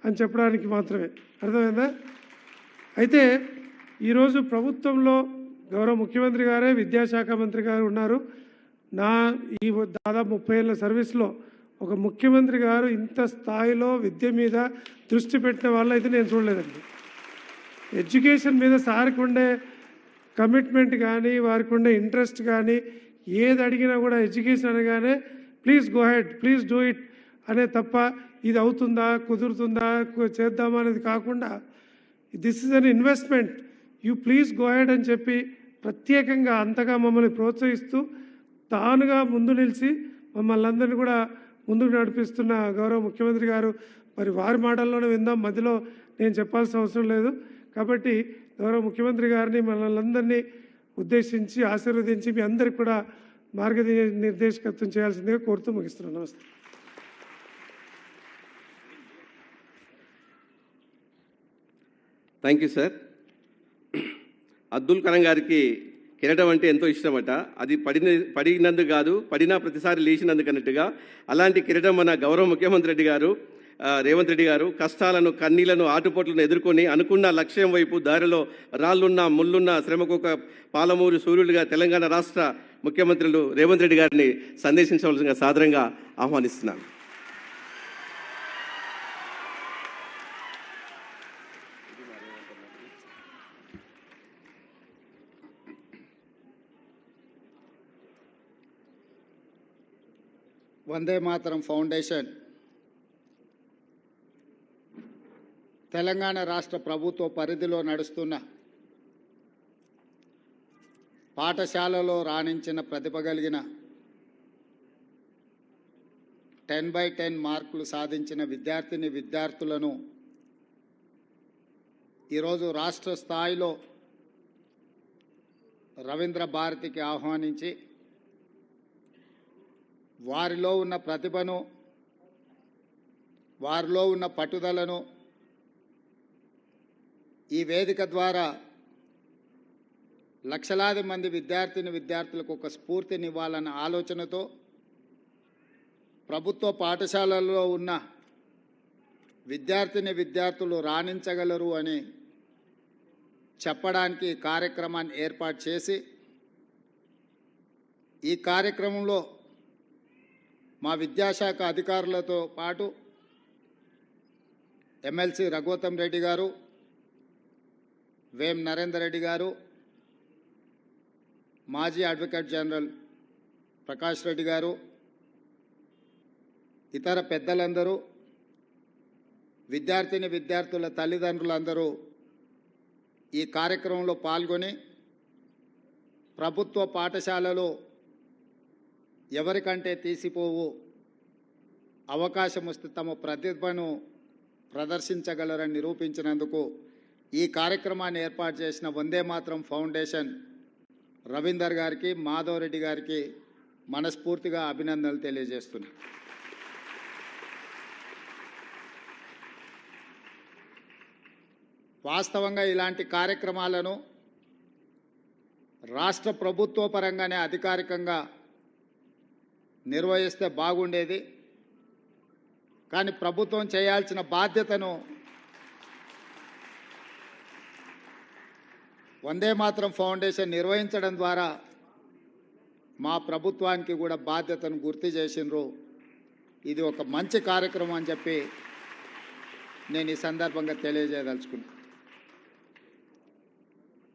అని చెప్పడానికి మాత్రమే. అర్థమైందా? అయితే ఈరోజు ప్రభుత్వంలో గౌరవ ముఖ్యమంత్రి గారే విద్యాశాఖ మంత్రి గారు ఉన్నారు. నా ఈ దాదాపు 30 ఏళ్ళ సర్వీస్లో ఒక ముఖ్యమంత్రి గారు ఇంత స్థాయిలో విద్య మీద దృష్టి పెట్టిన వాళ్ళు అయితే నేను చూడలేదండి. ఎడ్యుకేషన్ మీద సార్కి ఉండే కమిట్మెంట్ కానీ, వారికి ఉండే ఇంట్రెస్ట్ కానీ, ఏది అడిగినా కూడా ఎడ్యుకేషన్ అనగానే please go head, please do it అనే తప్ప ఇది అవుతుందా, కుదురుతుందా, చేద్దామా అనేది కాకుండా this is an investment, you please go head అని చెప్పి ప్రత్యేకంగా అంతగా మమ్మల్ని ప్రోత్సహిస్తూ తానుగా ముందు నిలిచి మమ్మల్ని అందరినీ కూడా ముందుకు నడిపిస్తున్న గౌరవ ముఖ్యమంత్రి గారు, మరి వారి మాటల్లోనే విందాం, మధ్యలో నేను చెప్పాల్సిన అవసరం లేదు. కాబట్టి గౌరవ ముఖ్యమంత్రి గారిని మనల్ని అందరినీ ఉద్దేశించి ఆశీర్వదించి మీ అందరికి కూడా మార్గనిర్దేశకత్వం చేయాల్సిందిగా కోరుతూ ముగిస్తున్నాను. నమస్తే. Thank you sir. Abdul Kalam గారికి కిరీటం అంటే ఎంతో ఇష్టమట. అది పడినందుకు కాదు, పడినా ప్రతిసారి లేచినందుకు అన్నట్టుగా అలాంటి కిరీటం మన గౌరవ ముఖ్యమంత్రి రెడ్డి గారు రేవంత్ రెడ్డి గారు కష్టాలను, కన్నీళ్లను, ఆటుపోట్లను ఎదుర్కొని అనుకున్న లక్ష్యం వైపు దారిలో రాళ్లున్న, ముళ్ళున్న, శ్రమకు ఒక పాలమూరు సూర్యుడిగా తెలంగాణ రాష్ట్ర ముఖ్యమంత్రులు రేవంత్ రెడ్డి గారిని సందేశించవలసిందిగా సాదరంగా ఆహ్వానిస్తున్నాను. వందే మాతరం ఫౌండేషన్ తెలంగాణ రాష్ట్ర ప్రభుత్వ పరిధిలో నడుస్తున్న పాఠశాలలో రాణించిన ప్రతిభ కలిగిన 10/10 మార్కులు సాధించిన విద్యార్థులను ఈరోజు రాష్ట్ర స్థాయిలో రవీంద్ర భారతికి ఆహ్వానించి వారిలో ఉన్న ప్రతిభను, వారిలో ఉన్న పట్టుదలను ఈ వేదిక ద్వారా లక్షలాది మంది విద్యార్థులకు ఒక స్ఫూర్తినివ్వాలన్న ఆలోచనతో ప్రభుత్వ పాఠశాలల్లో ఉన్న విద్యార్థులు రాణించగలరు అని చెప్పడానికి కార్యక్రమాన్ని ఏర్పాటు చేసి ఈ కార్యక్రమంలో మా విద్యాశాఖ అధికారులతో పాటు ఎమ్మెల్సీ రఘోత్తం రెడ్డి గారు, వేం నరేందర్ రెడ్డి గారు, మాజీ అడ్వకేట్ జనరల్ ప్రకాష్ రెడ్డి గారు, ఇతర పెద్దలందరూ, విద్యార్థుల తల్లిదండ్రులందరూ ఈ కార్యక్రమంలో పాల్గొని ప్రభుత్వ పాఠశాలలో ఎవరికంటే తీసిపోవు అవకాశం వస్తే తమ ప్రతిభను ప్రదర్శించగలరని నిరూపించినందుకు ఈ కార్యక్రమాన్ని ఏర్పాటు చేసిన వందే మాతరం ఫౌండేషన్ రవీందర్ గారికి, మాధవ్ రెడ్డి గారికి మనస్ఫూర్తిగా అభినందనలు తెలియజేస్తున్నాను. వాస్తవంగా ఇలాంటి కార్యక్రమాలను రాష్ట్ర ప్రభుత్వ పరంగానే అధికారికంగా నిర్వహిస్తే బాగుండేది. కానీ ప్రభుత్వం చేయాల్సిన బాధ్యతను వందే మాతరం ఫౌండేషన్ నిర్వహించడం ద్వారా మా ప్రభుత్వానికి కూడా బాధ్యతను గుర్తు చేసినారు. ఇది ఒక మంచి కార్యక్రమం అని చెప్పి నేను ఈ సందర్భంగా తెలియజేయదలుచుకున్నాను.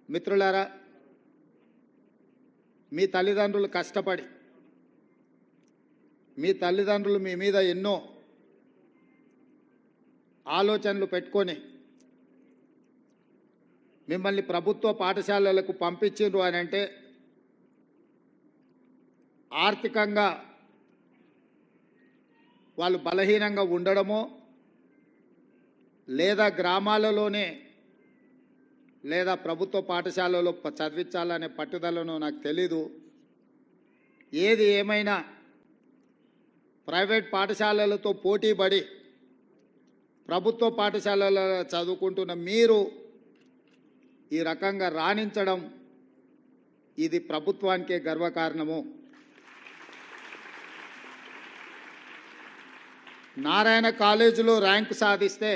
మిత్రులారా, మీ తల్లిదండ్రులు కష్టపడి, మీ తల్లిదండ్రులు మీ మీద ఎన్నో ఆలోచనలు పెట్టుకొని మిమ్మల్ని ప్రభుత్వ పాఠశాలలకు పంపించిండ్రు అని అంటే ఆర్థికంగా వాళ్ళు బలహీనంగా ఉండడమో లేదా గ్రామాలలోనే లేదా ప్రభుత్వ పాఠశాలలో చదివించాలనే పట్టుదలను నాకు తెలీదు. ఏది ఏమైనా ప్రైవేట్ పాఠశాలలతో పోటీపడి ప్రభుత్వ పాఠశాలలో చదువుకుంటున్న మీరు ఈ రకంగా రాణించడం ఇది ప్రభుత్వానికే గర్వకారణము. నారాయణ కాలేజీలో ర్యాంకు సాధిస్తే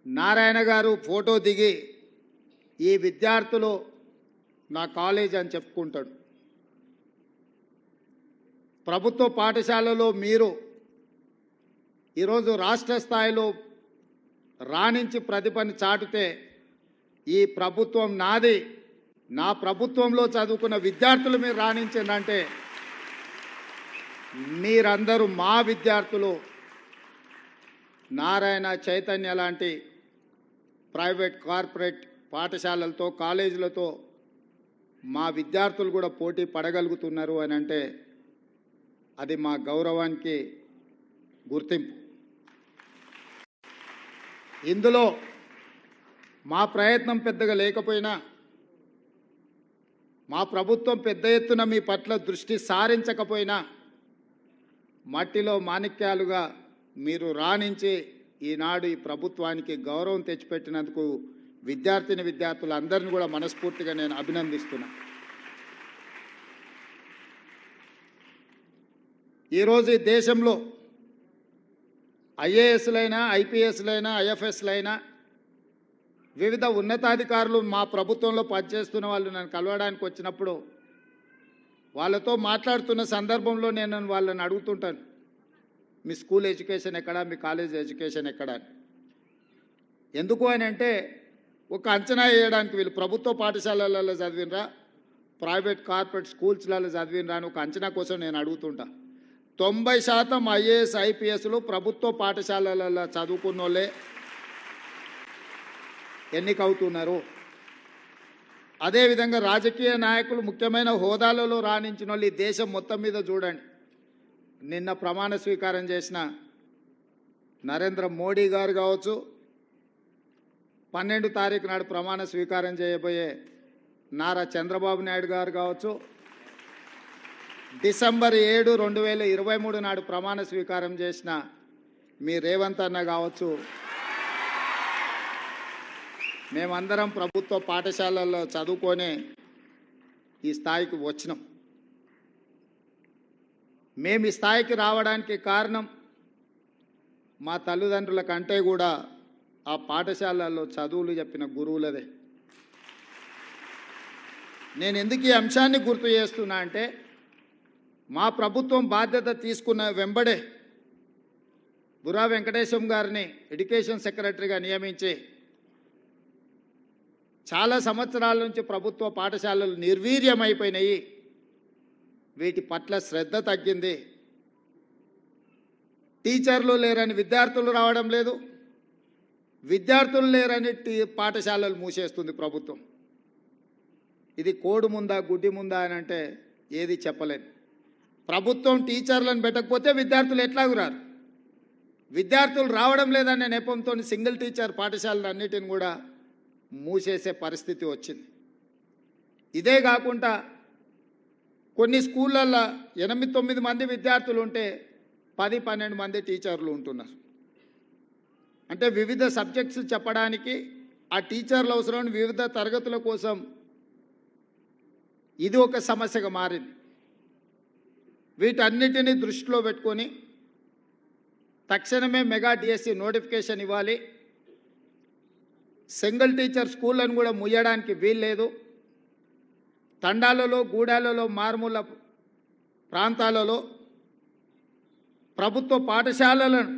నారాయణ గారు ఫోటో దిగి ఈ విద్యార్థులు నా కాలేజ్ అని చెప్పుకుంటాడు. ప్రభుత్వ పాఠశాలలో మీరు ఈరోజు రాష్ట్ర స్థాయిలో రాణించి ప్రతిభను చాటితే ఈ ప్రభుత్వం నాది, నా ప్రభుత్వంలో చదువుకున్న విద్యార్థులు మీరు రాణించిందంటే మీరందరూ మా విద్యార్థులు. నారాయణ, చైతన్య లాంటి ప్రైవేట్ కార్పొరేట్ పాఠశాలలతో కాలేజీలతో మా విద్యార్థులు కూడా పోటీ పడగలుగుతున్నారు అని అంటే అది మా గౌరవానికి గుర్తింపు. ఇందులో మా ప్రయత్నం పెద్దగా లేకపోయినా మా ప్రభుత్వం పెద్ద ఎత్తున మీ పట్ల దృష్టి సారించకపోయినా మట్టిలో మాణిక్యాలుగా మీరు రాణించి ఈనాడు ఈ ప్రభుత్వానికి గౌరవం తెచ్చిపెట్టినందుకు విద్యార్థులందరినీ కూడా మనస్ఫూర్తిగా నేను అభినందిస్తున్నా. ఈరోజు ఈ దేశంలో ఐఏఎస్లైనా, ఐపీఎస్లైనా, ఐఎఫ్ఎస్లైనా వివిధ ఉన్నతాధికారులు మా ప్రభుత్వంలో పనిచేస్తున్న వాళ్ళు నన్ను కలవడానికి వచ్చినప్పుడు వాళ్ళతో మాట్లాడుతున్న సందర్భంలో నేను వాళ్ళని అడుగుతుంటాను, మీ స్కూల్ ఎడ్యుకేషన్ ఎక్కడా, మీ కాలేజ్ ఎడ్యుకేషన్ ఎక్కడా అని. ఎందుకు అని అంటే ఒక అంచనా వేయడానికి వీళ్ళు ప్రభుత్వ పాఠశాలలలో చదివినరా, ప్రైవేట్ కార్పొరేట్ స్కూల్స్లలో చదివినరా అని ఒక అంచనా కోసం నేను అడుగుతుంటా. 90% ఐఏఎస్, ఐపీఎస్లు ప్రభుత్వ పాఠశాలలలో చదువుకున్న వాళ్ళే ఎన్నికవుతున్నారు. అదేవిధంగా రాజకీయ నాయకులు ముఖ్యమైన హోదాలలో రాణించిన వాళ్ళు ఈ దేశం మొత్తం మీద చూడండి. నిన్న ప్రమాణ స్వీకారం చేసిన నరేంద్ర మోడీ గారు కావచ్చు, 12 తారీఖు నాడు ప్రమాణ స్వీకారం చేయబోయే నారా చంద్రబాబు నాయుడు గారు కావచ్చు, డిసెంబర్ 7, 2023 నాడు ప్రమాణ స్వీకారం చేసిన మీ రేవంత్ అన్న కావచ్చు, మేమందరం ప్రభుత్వ పాఠశాలల్లో చదువుకొని ఈ స్థాయికి వచ్చినాం. మేము ఈ స్థాయికి రావడానికి కారణం మా తల్లిదండ్రుల కంటే కూడా ఆ పాఠశాలల్లో చదువులు చెప్పిన గురువులదే. నేను ఎందుకు ఈ అంశాన్ని గుర్తు చేస్తున్నా అంటే మా ప్రభుత్వం బాధ్యత తీసుకున్న వెంబడే బుర్రా వెంకటేశం గారిని ఎడ్యుకేషన్ సెక్రటరీగా నియమించి చాలా సంవత్సరాల నుంచి ప్రభుత్వ పాఠశాలలు నిర్వీర్యమైపోయినాయి, వీటి పట్ల శ్రద్ధ తగ్గింది, టీచర్లు లేరని విద్యార్థులు రావడం లేదు, విద్యార్థులు లేరని పాఠశాలలు మూసేస్తుంది ప్రభుత్వం. ఇది కోడి ముందా గుడ్డి ముందా అని అంటే ఏది చెప్పలేదు. ప్రభుత్వం టీచర్లను పెట్టకపోతే విద్యార్థులు ఎట్లాగూ రారు. విద్యార్థులు రావడం లేదనే నెపంతో సింగిల్ టీచర్ పాఠశాలలు అన్నిటిని కూడా మూసేసే పరిస్థితి వచ్చింది. ఇదే కాకుండా కొన్ని స్కూళ్ళల్లో 8-9 మంది విద్యార్థులు ఉంటే 10-12 మంది టీచర్లు ఉంటున్నారు. అంటే వివిధ సబ్జెక్ట్స్ చెప్పడానికి ఆ టీచర్లు అవసరం, వివిధ తరగతుల కోసం ఇది ఒక సమస్యగా మారింది. వీటన్నిటినీ దృష్టిలో పెట్టుకొని తక్షణమే మెగా డిఎస్సి నోటిఫికేషన్ ఇవ్వాలి. సింగిల్ టీచర్ స్కూళ్ళను కూడా ముయ్యడానికి వీల్లేదు. తండాలలో, గూడాలలో, మారుమూల ప్రాంతాలలో ప్రభుత్వ పాఠశాలలను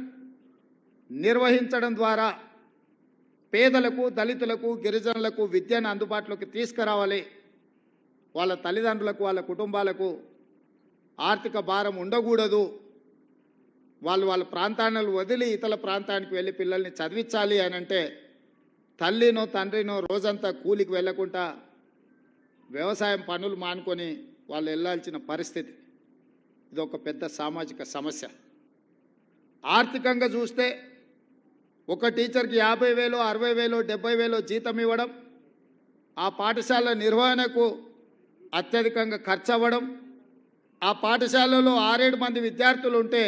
నిర్వహించడం ద్వారా పేదలకు, దళితులకు, గిరిజనులకు విద్యను అందుబాటులోకి తీసుకురావాలి. వాళ్ళ తల్లిదండ్రులకు, వాళ్ళ కుటుంబాలకు ఆర్థిక భారం ఉండకూడదు. వాళ్ళ ప్రాంతాలను వదిలి ఇతర ప్రాంతానికి వెళ్ళి పిల్లల్ని చదివించాలి అని అంటే తల్లినో తండ్రినో రోజంతా కూలికి వెళ్ళకుండా వ్యవసాయం పనులు మానుకొని వాళ్ళు వెళ్ళాల్సిన పరిస్థితి. ఇది ఒక పెద్ద సామాజిక సమస్య. ఆర్థికంగా చూస్తే ఒక టీచర్కి 50,000, 60,000, 70,000 జీతం ఇవ్వడం, ఆ పాఠశాల నిర్వహణకు అత్యధికంగా ఖర్చు అవ్వడం, ఆ పాఠశాలలో 6-7 మంది విద్యార్థులు ఉంటే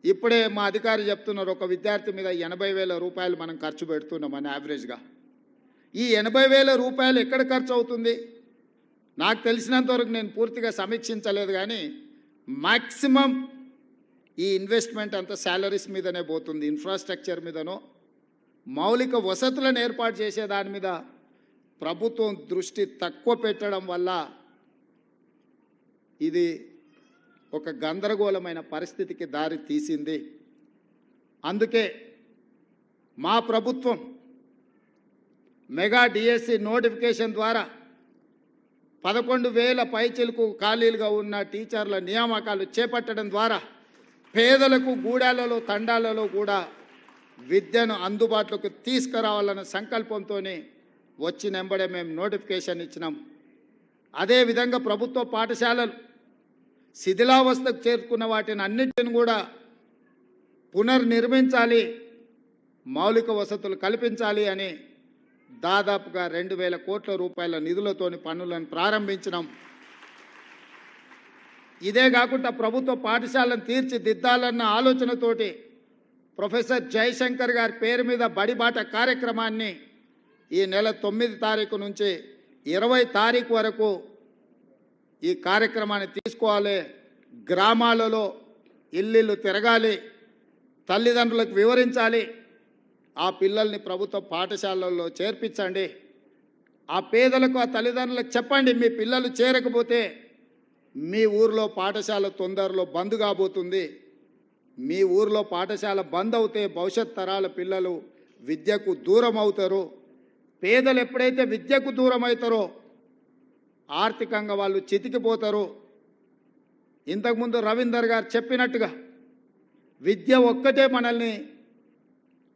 ఇప్పుడే మా అధికారి చెప్తున్నారు ఒక విద్యార్థి మీద 80,000 రూపాయలు మనం ఖర్చు పెడుతున్నామని యావరేజ్గా. ఈ 80,000 రూపాయలు ఎక్కడ ఖర్చు అవుతుంది? నాకు తెలిసినంతవరకు నేను పూర్తిగా సమీక్షించలేదు, కానీ మ్యాక్సిమం ఈ ఇన్వెస్ట్మెంట్ అంతా శాలరీస్ మీదనే పోతుంది. ఇన్ఫ్రాస్ట్రక్చర్ మీదనో మౌలిక వసతులను ఏర్పాటు చేసే దాని మీద ప్రభుత్వం దృష్టి తక్కువ పెట్టడం వల్ల ఇది ఒక గందరగోళమైన పరిస్థితికి దారి తీసింది. అందుకే మా ప్రభుత్వం మెగా డిఎస్సి నోటిఫికేషన్ ద్వారా 11,000 పైచిలకు ఖాళీలుగా ఉన్న టీచర్ల నియామకాలు చేపట్టడం ద్వారా పేదలకు, గూడాలలో, తండాలలో కూడా విద్యను అందుబాటులోకి తీసుకురావాలన్న సంకల్పంతో వచ్చినెంబడే మేము నోటిఫికేషన్ ఇచ్చినాం. అదేవిధంగా ప్రభుత్వ పాఠశాలలు శిథిలావస్థకు చేరుకున్న వాటిని అన్నిటిని కూడా పునర్నిర్మించాలి, మౌలిక వసతులు కల్పించాలి అని దాదాపుగా 2,000 కోట్ల రూపాయల నిధులతోని పనులను ప్రారంభించినాం. ఇదే కాకుండా ప్రభుత్వ పాఠశాలను తీర్చిదిద్దాలన్న ఆలోచనతోటి ప్రొఫెసర్ జయశంకర్ గారి పేరు మీద బడిబాట కార్యక్రమాన్ని ఈ నెల 9 తారీఖు నుంచి 20 తారీఖు వరకు ఈ కార్యక్రమాన్ని తీసుకోవాలి. గ్రామాలలో ఇల్లు తిరగాలి, తల్లిదండ్రులకు వివరించాలి, ఆ పిల్లల్ని ప్రభుత్వ పాఠశాలల్లో చేర్పించండి. ఆ పేదలకు, ఆ తల్లిదండ్రులకు చెప్పండి, మీ పిల్లలు చేరకపోతే మీ ఊర్లో పాఠశాల తొందరలో బంద్ కాబోతుంది. మీ ఊర్లో పాఠశాల బంద్ అవుతే భవిష్యత్ తరాల పిల్లలు విద్యకు దూరం అవుతారు. పేదలు ఎప్పుడైతే విద్యకు దూరం అవుతారో ఆర్థికంగా వాళ్ళు చితికిపోతారు. ఇంతకుముందు రవీందర్ గారు చెప్పినట్టుగా విద్య ఒక్కటే మనల్ని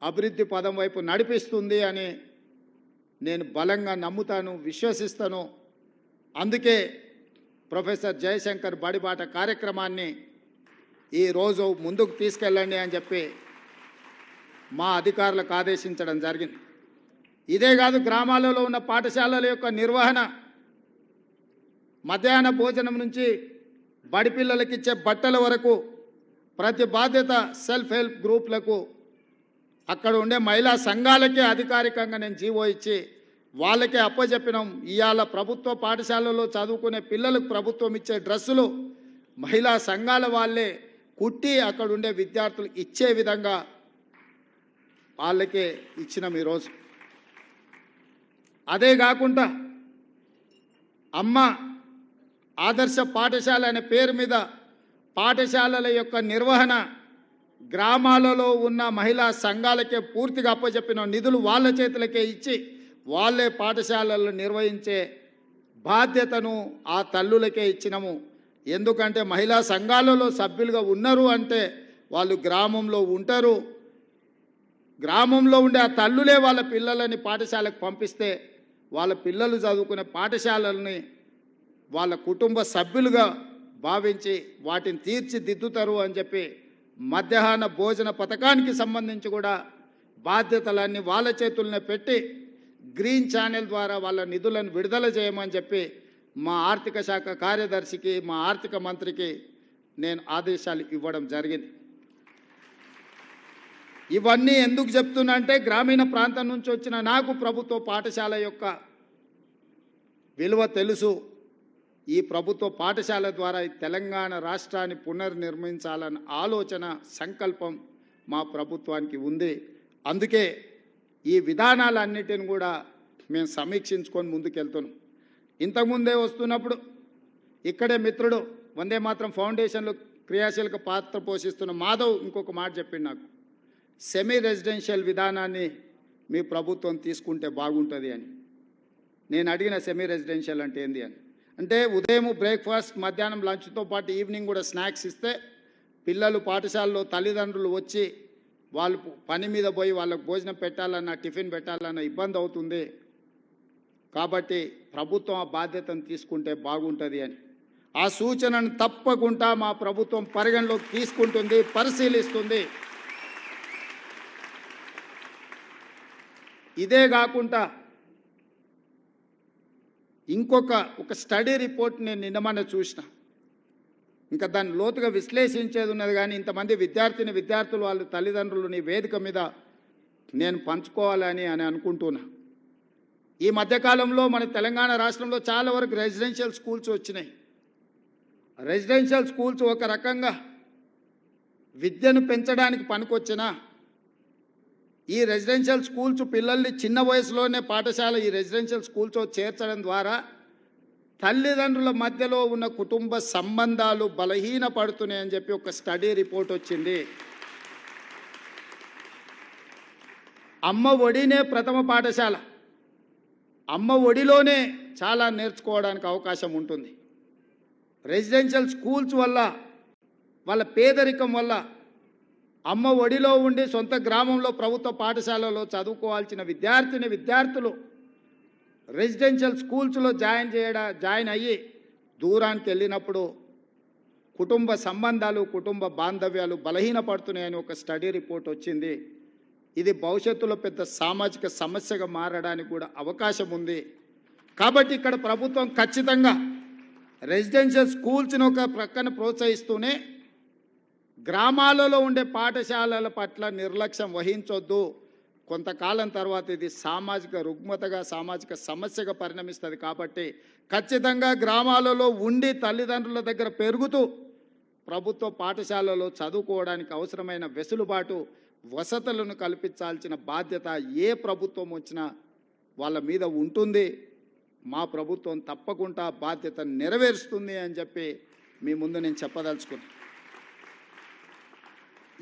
అభివృద్ధి పదం వైపు నడిపిస్తుంది అని నేను బలంగా నమ్ముతాను, విశ్వసిస్తాను. అందుకే ప్రొఫెసర్ జయశంకర్ బడిబాట కార్యక్రమాన్ని ఈరోజు ముందుకు తీసుకెళ్ళండి అని చెప్పి మా అధికారులకు ఆదేశించడం జరిగింది. ఇదే కాదు, గ్రామాలలో ఉన్న పాఠశాలల యొక్క నిర్వహణ, మధ్యాహ్న భోజనం నుంచి బడి పిల్లలకి ఇచ్చే బట్టల వరకు ప్రతి బాధ్యత సెల్ఫ్ హెల్ప్ గ్రూప్లకు, అక్కడ ఉండే మహిళా సంఘాలకే అధికారికంగా నేను జీవో ఇచ్చి వాళ్ళకే అప్పచెప్పినాం. ఇవాళ ప్రభుత్వ పాఠశాలలో చదువుకునే పిల్లలకు ప్రభుత్వం ఇచ్చే డ్రెస్సులు మహిళా సంఘాల వాళ్ళే కుట్టి అక్కడ ఉండే విద్యార్థులకు ఇచ్చే విధంగా వాళ్ళకే ఇచ్చినాం ఈరోజు. అదే కాకుండా అమ్మ ఆదర్శ పాఠశాల అనే పేరు మీద పాఠశాలల యొక్క నిర్వహణ గ్రామాలలో ఉన్న మహిళా సంఘాలకే పూర్తిగా అప్పచెప్పిన నిధులు వాళ్ళ చేతులకే ఇచ్చి వాళ్ళే పాఠశాలలు నిర్వహించే బాధ్యతను ఆ తల్లులకే ఇచ్చినాము. ఎందుకంటే మహిళా సంఘాలలో సభ్యులుగా ఉన్నారు అంటే వాళ్ళు గ్రామంలో ఉంటారు. గ్రామంలో ఉండే ఆ తల్లులే వాళ్ళ పిల్లలని పాఠశాలకు పంపిస్తే వాళ్ళ పిల్లలు చదువుకునే పాఠశాలల్ని వాళ్ళ కుటుంబ సభ్యులుగా భావించి వాటిని తీర్చిదిద్దుతారు అని చెప్పి మధ్యాహ్న భోజన పథకానికి సంబంధించి కూడా బాధ్యతలన్నీ వాళ్ళ చేతుల్నే పెట్టి గ్రీన్ ఛానల్ ద్వారా వాళ్ళ నిధులను విడుదల చేయమని చెప్పి మా ఆర్థిక శాఖ కార్యదర్శికి, మా ఆర్థిక మంత్రికి నేను ఆదేశాలు ఇవ్వడం జరిగింది. ఇవన్నీ ఎందుకు చెప్తున్నా అంటే గ్రామీణ ప్రాంతం నుంచి వచ్చిన నాకు ప్రభుత్వ పాఠశాల యొక్క విలువ తెలుసు. ఈ ప్రభుత్వ పాఠశాల ద్వారా ఈ తెలంగాణ రాష్ట్రాన్ని పునర్నిర్మించాలన్న ఆలోచన, సంకల్పం మా ప్రభుత్వానికి ఉంది. అందుకే ఈ విధానాలన్నిటిని కూడా మేము సమీక్షించుకొని ముందుకెళ్తున్నాం. ఇంతకుముందే వస్తున్నప్పుడు ఇక్కడే మిత్రుడు వందే మాత్రం ఫౌండేషన్లో క్రియాశీలక పాత్ర పోషిస్తున్న మాధవ్ ఇంకొక మాట చెప్పిండు నాకు, సెమీ రెసిడెన్షియల్ విధానాన్ని మీ ప్రభుత్వం తీసుకుంటే బాగుంటుంది అని. నేను అడిగిన సెమీ రెసిడెన్షియల్ అంటే ఏంది అని. అంటే ఉదయం బ్రేక్ఫాస్ట్, మధ్యాహ్నం లంచ్తో పాటు ఈవినింగ్ కూడా స్నాక్స్ ఇస్తే పిల్లలు పాఠశాలలో తల్లిదండ్రులు వచ్చి వాళ్ళు పని మీద పోయి వాళ్ళకు భోజనం పెట్టాలన్నా టిఫిన్ పెట్టాలన్నా ఇబ్బంది అవుతుంది. కాబట్టి ప్రభుత్వం ఆ బాధ్యతను తీసుకుంటే బాగుంటుంది అని. ఆ సూచనను తప్పకుండా మా ప్రభుత్వం పరిగణలోకి తీసుకుంటుంది, పరిశీలిస్తుంది. ఇదే కాకుండా ఒక స్టడీ రిపోర్ట్ నేను నిన్నమన్న చూసిన, ఇంకా దాన్ని లోతుగా విశ్లేషించేది ఉన్నది. కానీ ఇంతమంది విద్యార్థులు వాళ్ళ తల్లిదండ్రులని వేదిక మీద నేను పంచుకోవాలని అనుకుంటున్నా. ఈ మధ్యకాలంలో మన తెలంగాణ రాష్ట్రంలో చాలా వరకు రెసిడెన్షియల్ స్కూల్స్ వచ్చినాయి. రెసిడెన్షియల్ స్కూల్స్ ఒక రకంగా విద్యను పెంచడానికి పనికొచ్చినా ఈ రెసిడెన్షియల్ స్కూల్స్ పిల్లల్ని చిన్న వయసులోనే పాఠశాల ఈ రెసిడెన్షియల్ స్కూల్స్ చేర్చడం ద్వారా తల్లిదండ్రుల మధ్యలో ఉన్న కుటుంబ సంబంధాలు బలహీనపడుతున్నాయని చెప్పి ఒక స్టడీ రిపోర్ట్ వచ్చింది. అమ్మ ఒడినే ప్రథమ పాఠశాల. అమ్మ ఒడిలోనే చాలా నేర్చుకోవడానికి అవకాశం ఉంటుంది. రెసిడెన్షియల్ స్కూల్స్ వల్ల, వాళ్ళ పేదరికం వల్ల అమ్మ ఒడిలో ఉండి సొంత గ్రామంలో ప్రభుత్వ పాఠశాలలో చదువుకోవాల్సిన విద్యార్థులు రెసిడెన్షియల్ స్కూల్స్లో జాయిన్ అయ్యి దూరానికి వెళ్ళినప్పుడు కుటుంబ సంబంధాలు, కుటుంబ బాంధవ్యాలు బలహీనపడుతున్నాయని ఒక స్టడీ రిపోర్ట్ వచ్చింది. ఇది భవిష్యత్తులో పెద్ద సామాజిక సమస్యగా మారడానికి కూడా అవకాశం ఉంది. కాబట్టి ఇక్కడ ప్రభుత్వం ఖచ్చితంగా రెసిడెన్షియల్ స్కూల్స్ని ఒక ప్రక్కన ప్రోత్సహిస్తూనే గ్రామాలలో ఉండే పాఠశాలల పట్ల నిర్లక్ష్యం వహించొద్దు. కొంతకాలం తర్వాత ఇది సామాజిక రుగ్మతగా సామాజిక సమస్యగా పరిణమిస్తుంది. కాబట్టి ఖచ్చితంగా గ్రామాలలో ఉండి తల్లిదండ్రుల దగ్గర పెరుగుతూ ప్రభుత్వ పాఠశాలలో చదువుకోవడానికి అవసరమైన వెసులుబాటు వసతులను కల్పించాల్సిన బాధ్యత ఏ ప్రభుత్వం వచ్చినా వాళ్ళ మీద ఉంటుంది. మా ప్రభుత్వం తప్పకుండా బాధ్యత నెరవేరుస్తుంది అని చెప్పి మీ ముందు నేను చెప్పదలుచుకున్నాను.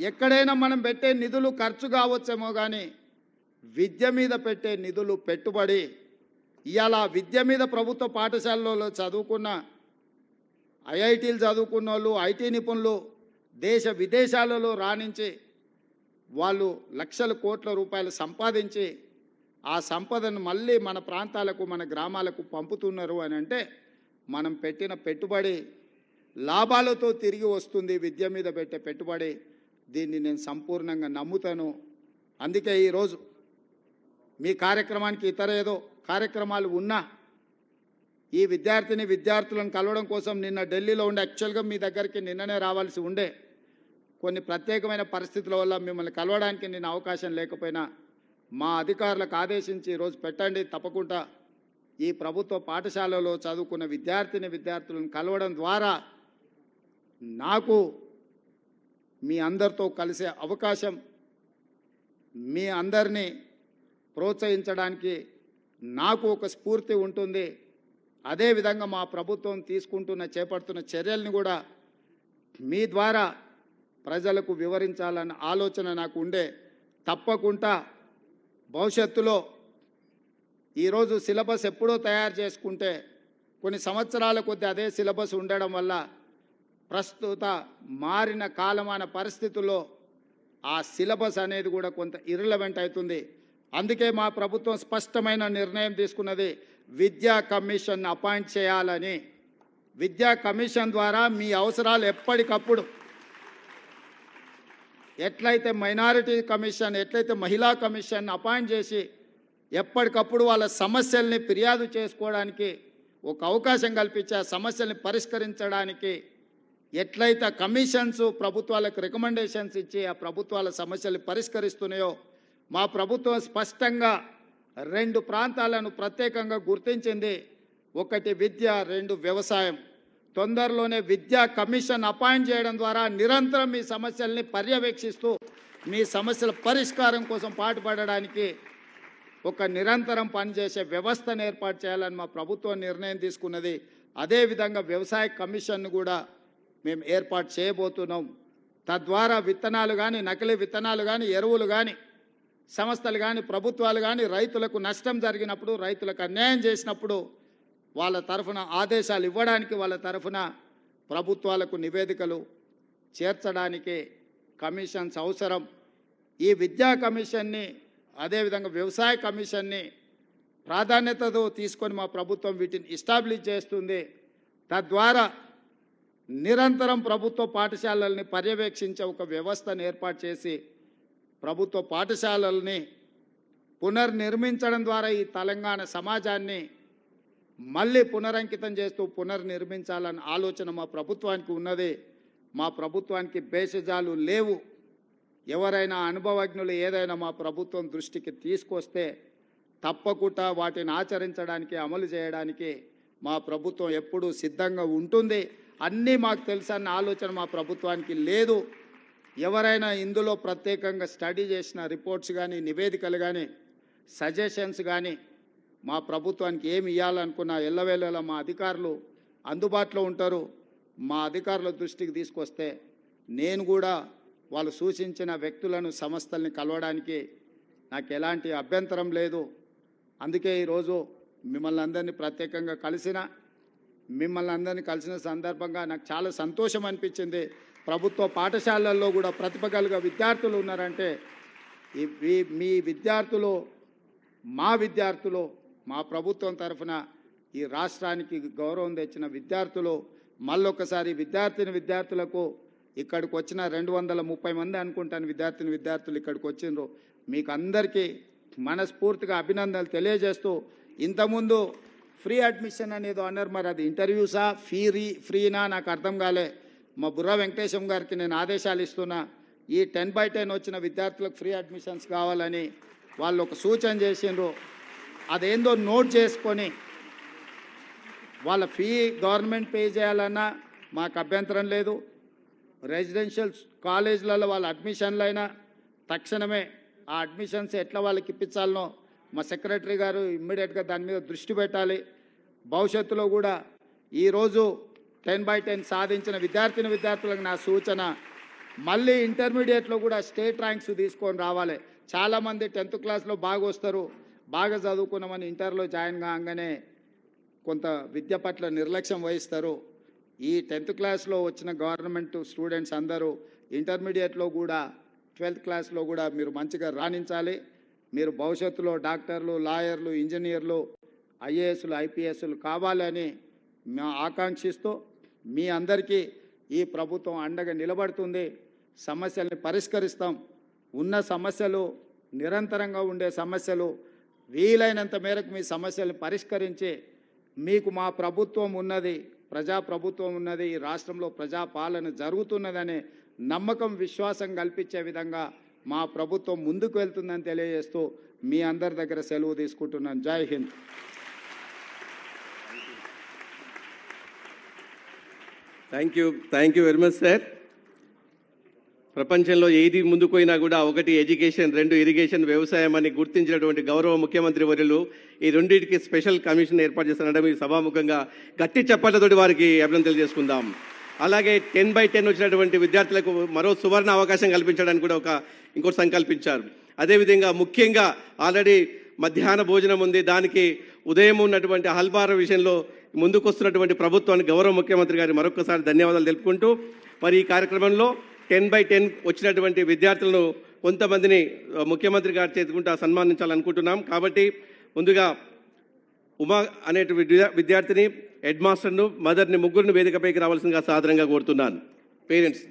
ఎక్కడైనా మనం పెట్టే నిధులు ఖర్చు కావచ్చేమో కానీ విద్య మీద పెట్టే నిధులు పెట్టుబడి. ఇవాళ విద్య మీద ప్రభుత్వ పాఠశాలలో చదువుకున్న ఐఐటీలు చదువుకున్న వాళ్ళు, ఐటీ నిపుణులు దేశ విదేశాలలో రాణించి వాళ్ళు లక్షల కోట్ల రూపాయలు సంపాదించి ఆ సంపదను మళ్ళీ మన ప్రాంతాలకు మన గ్రామాలకు పంపుతున్నారు అని అంటే మనం పెట్టిన పెట్టుబడి లాభాలతో తిరిగి వస్తుంది. విద్య మీద పెట్టే పెట్టుబడి. దీన్ని నేను సంపూర్ణంగా నమ్ముతాను. అందుకే ఈరోజు మీ కార్యక్రమానికి ఇతర ఏదో కార్యక్రమాలు ఉన్నా ఈ విద్యార్థులను కలవడం కోసం నిన్న ఢిల్లీలో ఉండే యాక్చువల్గా మీ దగ్గరికి నిన్ననే రావాల్సి ఉండే కొన్ని ప్రత్యేకమైన పరిస్థితుల వల్ల మిమ్మల్ని కలవడానికి నేను అవకాశం లేకపోయినా మా అధికారులకు ఆదేశించి ఈరోజు పెట్టండి. తప్పకుండా ఈ ప్రభుత్వ పాఠశాలలో చదువుకున్న విద్యార్థులను కలవడం ద్వారా నాకు మీ అందరితో కలిసే అవకాశం, మీ అందరినీ ప్రోత్సహించడానికి నాకు ఒక స్ఫూర్తి ఉంటుంది. అదేవిధంగా మా ప్రభుత్వం చేపడుతున్న చర్యల్ని కూడా మీ ద్వారా ప్రజలకు వివరించాలన్న ఆలోచన నాకు ఉండే. తప్పకుండా భవిష్యత్తులో ఈరోజు సిలబస్ ఎప్పుడో తయారు చేసుకుంటే కొన్ని సంవత్సరాల కొద్దీ అదే సిలబస్ ఉండడం వల్ల ప్రస్తుత మారిన కాలమాన పరిస్థితుల్లో ఆ సిలబస్ అనేది కూడా కొంత ఇర్రిలవెంట్ అవుతుంది. అందుకే మా ప్రభుత్వం స్పష్టమైన నిర్ణయం తీసుకున్నది, విద్యా కమిషన్ అపాయింట్ చేయాలని. విద్యా కమిషన్ ద్వారా మీ అవసరాలు ఎప్పటికప్పుడు ఎట్లయితే మైనారిటీ కమిషన్, ఎట్లయితే మహిళా కమిషన్ అపాయింట్ చేసి ఎప్పటికప్పుడు వాళ్ళ సమస్యల్ని ఫిర్యాదు చేసుకోవడానికి ఒక అవకాశం కల్పించి ఆ సమస్యల్ని పరిష్కరించడానికి ఎట్లయితే కమిషన్స్ ప్రభుత్వాలకు రికమెండేషన్స్ ఇచ్చి ఆ ప్రభుత్వాల సమస్యలు పరిష్కరిస్తున్నాయో మా ప్రభుత్వం స్పష్టంగా 2 ప్రాంతాలను ప్రత్యేకంగా గుర్తించింది. ఒకటి విద్య, 2 వ్యవసాయం. తొందరలోనే విద్యా కమిషన్ అపాయింట్ చేయడం ద్వారా నిరంతరం మీ సమస్యల్ని పర్యవేక్షిస్తూ మీ సమస్యల పరిష్కారం కోసం పాటుపడడానికి ఒక నిరంతరం పనిచేసే వ్యవస్థను ఏర్పాటు చేయాలని మా ప్రభుత్వం నిర్ణయం తీసుకున్నది. అదేవిధంగా వ్యవసాయ కమిషన్ను కూడా మేము ఏర్పాటు చేయబోతున్నాం. తద్వారా విత్తనాలు కానీ, నకిలీ విత్తనాలు కానీ, ఎరువులు కానీ, సంస్థలు కానీ, ప్రభుత్వాలు కానీ రైతులకు నష్టం జరిగినప్పుడు, రైతులకు అన్యాయం చేసినప్పుడు వాళ్ళ తరఫున ఆదేశాలు ఇవ్వడానికి, వాళ్ళ తరఫున ప్రభుత్వాలకు నివేదికలు చేర్చడానికి కమిషన్స్ అవసరం. ఈ విద్యా కమిషన్ని, అదేవిధంగా వ్యవసాయ కమిషన్ని ప్రాధాన్యతతో తీసుకొని మా ప్రభుత్వం వీటిని ఎస్టాబ్లిష్ చేస్తుంది. తద్వారా నిరంతరం ప్రభుత్వ పాఠశాలల్ని పర్యవేక్షించే ఒక వ్యవస్థను ఏర్పాటు చేసి ప్రభుత్వ పాఠశాలల్ని పునర్నిర్మించడం ద్వారా ఈ తెలంగాణ సమాజాన్ని మళ్ళీ పునరంకితం చేస్తూ పునర్నిర్మించాలన్న ఆలోచన మా ప్రభుత్వానికి ఉన్నది. మా ప్రభుత్వానికి భేషజాలు లేవు. ఎవరైనా అనుభవజ్ఞులు ఏదైనా మా ప్రభుత్వం దృష్టికి తీసుకొస్తే తప్పకుండా వాటిని ఆచరించడానికి, అమలు చేయడానికి మా ప్రభుత్వం ఎప్పుడూ సిద్ధంగా ఉంటుంది. అన్నీ మాకు తెలుసన్న ఆలోచన మా ప్రభుత్వానికి లేదు. ఎవరైనా ఇందులో ప్రత్యేకంగా స్టడీ చేసిన రిపోర్ట్స్ కానీ, నివేదికలు కానీ, సజెషన్స్ కానీ మా ప్రభుత్వానికి ఏమి ఇవ్వాలనుకున్నా ఎల్లవేళలా మా అధికారులు అందుబాటులో ఉంటారు. మా అధికారుల దృష్టికి తీసుకొస్తే నేను కూడా వాళ్ళు సూచించిన వ్యక్తులను, సంస్థల్ని కలవడానికి నాకు ఎలాంటి అభ్యంతరం లేదు. అందుకే ఈరోజు మిమ్మల్ని అందరినీ ప్రత్యేకంగా కలిసిన సందర్భంగా నాకు చాలా సంతోషం అనిపించింది. ప్రభుత్వ పాఠశాలల్లో కూడా ప్రతిభ కలిగిన విద్యార్థులు ఉన్నారంటే మీ విద్యార్థులు, మా ప్రభుత్వం తరఫున ఈ రాష్ట్రానికి గౌరవం తెచ్చిన విద్యార్థులు. మళ్ళొకసారి విద్యార్థులకు ఇక్కడికి వచ్చిన 230 మంది అనుకుంటాను విద్యార్థులు ఇక్కడికి వచ్చిండ్రు. మీకు అందరికీ మనస్ఫూర్తిగా అభినందనలు తెలియజేస్తూ, ఇంతకుముందు ఫ్రీ అడ్మిషన్ అనేది అన్నారు, మరి అది ఇంటర్వ్యూసా ఫ్రీనా నాకు అర్థం కాలే. మా బుర్రా వెంకటేశం గారికి నేను ఆదేశాలు ఇస్తున్నా, ఈ 10/10 వచ్చిన విద్యార్థులకు ఫ్రీ అడ్మిషన్స్ కావాలని వాళ్ళు ఒక సూచన చేసిండ్రు, అదేందో నోట్ చేసుకొని వాళ్ళ ఫీ గవర్నమెంట్ పే చేయాలన్నా మాకు అభ్యంతరం లేదు. రెసిడెన్షియల్ కాలేజీలలో వాళ్ళ అడ్మిషన్లు అయినా తక్షణమే ఆ అడ్మిషన్స్ ఎట్లా వాళ్ళకి ఇప్పించాలనో మా సెక్రటరీ గారు ఇమ్మీడియట్గా దాని మీద దృష్టి పెట్టాలి. భవిష్యత్తులో కూడా ఈరోజు 10/10 సాధించిన విద్యార్థులకు నా సూచన, మళ్ళీ ఇంటర్మీడియట్లో కూడా స్టేట్ ర్యాంక్స్ తీసుకొని రావాలి. చాలామంది 10th క్లాస్లో బాగా వస్తారు, బాగా చదువుకున్నామని ఇంటర్లో జాయిన్ కాగానే కొంత విద్య పట్ల నిర్లక్ష్యం వహిస్తారు. ఈ 10th క్లాస్లో వచ్చిన గవర్నమెంట్ స్టూడెంట్స్ అందరూ ఇంటర్మీడియట్లో కూడా 12th క్లాస్లో కూడా మీరు మంచిగా రాణించాలి. మీరు భవిష్యత్తులో డాక్టర్లు, లాయర్లు, ఇంజనీర్లు, ఐఏఎస్లు, ఐపీఎస్లు కావాలని మేము ఆకాంక్షిస్తూ మీ అందరికీ ఈ ప్రభుత్వం అండగా నిలబడుతుంది. సమస్యల్ని పరిష్కరిస్తాం. ఉన్న సమస్యలు, నిరంతరంగా ఉండే సమస్యలు, వీలైనంత మేరకు మీ సమస్యలను పరిష్కరించి మీకు మా ప్రభుత్వం ఉన్నది, ప్రజాప్రభుత్వం ఉన్నది, ఈ రాష్ట్రంలో ప్రజాపాలన జరుగుతున్నదనే నమ్మకం, విశ్వాసం కల్పించే విధంగా మా ప్రభుత్వం ముందుకు వెళ్తుందని తెలియజేస్తూ మీ అందరి దగ్గర సెలవు తీసుకుంటున్నాను. జై Hind. Thank you very much sir. ప్రపంచంలో ఏది ముందుకు పోయినా కూడా ఒకటి ఎడ్యుకేషన్, 2 ఇరిగేషన్, వ్యవసాయం అని గుర్తించినటువంటి గౌరవ ముఖ్యమంత్రి వర్యులు ఈ రెండింటికి స్పెషల్ కమిషన్ ఏర్పాటు చేస్తున్నారని ఈ సభాముఖంగా గట్టి చప్పట్లతోటి వారికి అభినందనలు తెలియజేసుకుందాం. అలాగే 10/10 వచ్చినటువంటి విద్యార్థులకు మరో సువర్ణ అవకాశం కల్పించడానికి కూడా ఇంకోటి సంకల్పించారు. అదేవిధంగా ముఖ్యంగా ఆల్రెడీ మధ్యాహ్న భోజనం ఉంది, దానికి ఉదయం ఉన్నటువంటి అల్పాహార విషయంలో ముందుకొస్తున్నటువంటి ప్రభుత్వానికి గౌరవ ముఖ్యమంత్రి గారి మరొకసారి ధన్యవాదాలు తెలుపుకుంటూ మరి ఈ కార్యక్రమంలో 10/10 వచ్చినటువంటి విద్యార్థులను కొంతమందిని ముఖ్యమంత్రి గారి చేతుకుంటా సన్మానించాలనుకుంటున్నాం. కాబట్టి ముందుగా ఉమా అనే విద్యార్థిని, హెడ్ మాస్టర్ను, మదర్ని, ముగ్గురిని వేదికపైకి రావాల్సిందిగా సాదరంగా కోరుతున్నాను. పేరెంట్స్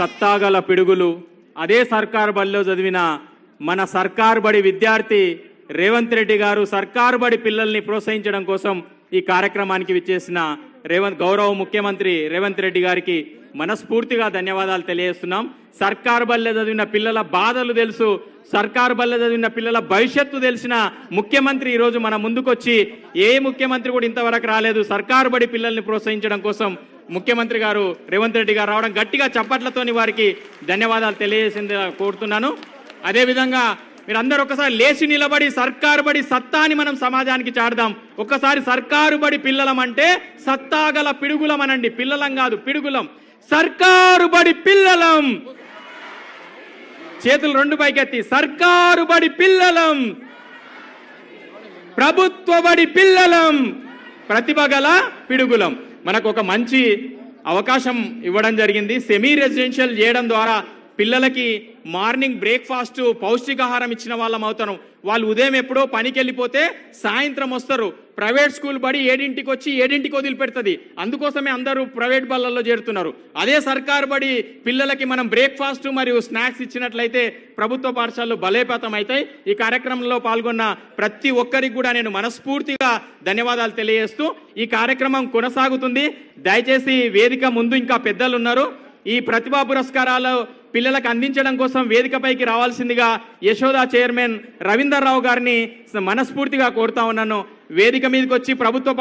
సత్తాగల పిడుగులు అదే సర్కారు బడిలో చదివిన మన సర్కారు బడి విద్యార్థి రేవంత్ రెడ్డి గారు సర్కారు బడి పిల్లల్ని ప్రోత్సహించడం కోసం ఈ కార్యక్రమానికి విచ్చేసిన గౌరవ ముఖ్యమంత్రి రేవంత్ రెడ్డి గారికి మనస్ఫూర్తిగా ధన్యవాదాలు తెలియజేస్తున్నాం. సర్కారు బడిలో చదివిన పిల్లల బాధలు తెలుసు, సర్కారు బడిలో చదివిన పిల్లల భవిష్యత్తు తెలిసిన ముఖ్యమంత్రి ఈరోజు మన ముందుకొచ్చి, ఏ ముఖ్యమంత్రి కూడా ఇంతవరకు రాలేదు, సర్కారు బడి పిల్లల్ని ప్రోత్సహించడం కోసం ముఖ్యమంత్రి గారు రేవంత్ రెడ్డి గారు రావడం, గట్టిగా చప్పట్లతోని వారికి ధన్యవాదాలు తెలియజేసింది కోరుతున్నాను. అదేవిధంగా మీరందరూ ఒకసారి లేచి నిలబడి సర్కారు బడి సత్తాని మనం సమాజానికి చాడదాం. ఒక్కసారి సర్కారు బడి పిల్లలం అంటే సత్తాగల పిడుగులం అనండి, పిల్లలం కాదు పిడుగులం. సర్కారు బడి పిల్లలం, చేతులు రెండు పైకెత్తి, సర్కారు బడి పిల్లలం, ప్రభుత్వ బడి పిల్లలం, ప్రతిభ గల పిడుగులం. మనకు ఒక మంచి అవకాశం ఇవ్వడం జరిగింది. సెమీ రెసిడెన్షియల్ చేయడం ద్వారా పిల్లలకి మార్నింగ్ బ్రేక్ఫాస్ట్ పౌష్టికాహారం ఇచ్చిన వాళ్ళం అవుతాం. వాళ్ళు ఉదయం ఎప్పుడో పనికి వెళ్ళిపోతే సాయంత్రం వస్తారు. ప్రైవేట్ స్కూల్ బడి 7ంటికి వచ్చి 7ంటికి వదిలిపెడుతుంది. అందుకోసమే అందరూ ప్రైవేట్ బళ్ళల్లో చేరుతున్నారు. అదే సర్కారు బడి పిల్లలకి మనం బ్రేక్ఫాస్ట్ మరియు స్నాక్స్ ఇచ్చినట్లయితే ప్రభుత్వ పాఠశాలలు బలోపేతం అవుతాయి. ఈ కార్యక్రమంలో పాల్గొన్న ప్రతి ఒక్కరికి కూడా నేను మనస్ఫూర్తిగా ధన్యవాదాలు తెలియజేస్తూ ఈ కార్యక్రమం కొనసాగుతుంది. దయచేసి వేదిక ముందు ఇంకా పెద్దలు ఉన్నారు. ఈ ప్రతిభా పురస్కారాలు పిల్లలకు అందించడం కోసం వేదికపైకి రావాల్సిందిగా యశోదా చైర్మన్ రవీందర్ రావు గారిని మనస్ఫూర్తిగా కోరుతా ఉన్నాను. వేదిక మీదకి వచ్చి ప్రభుత్వ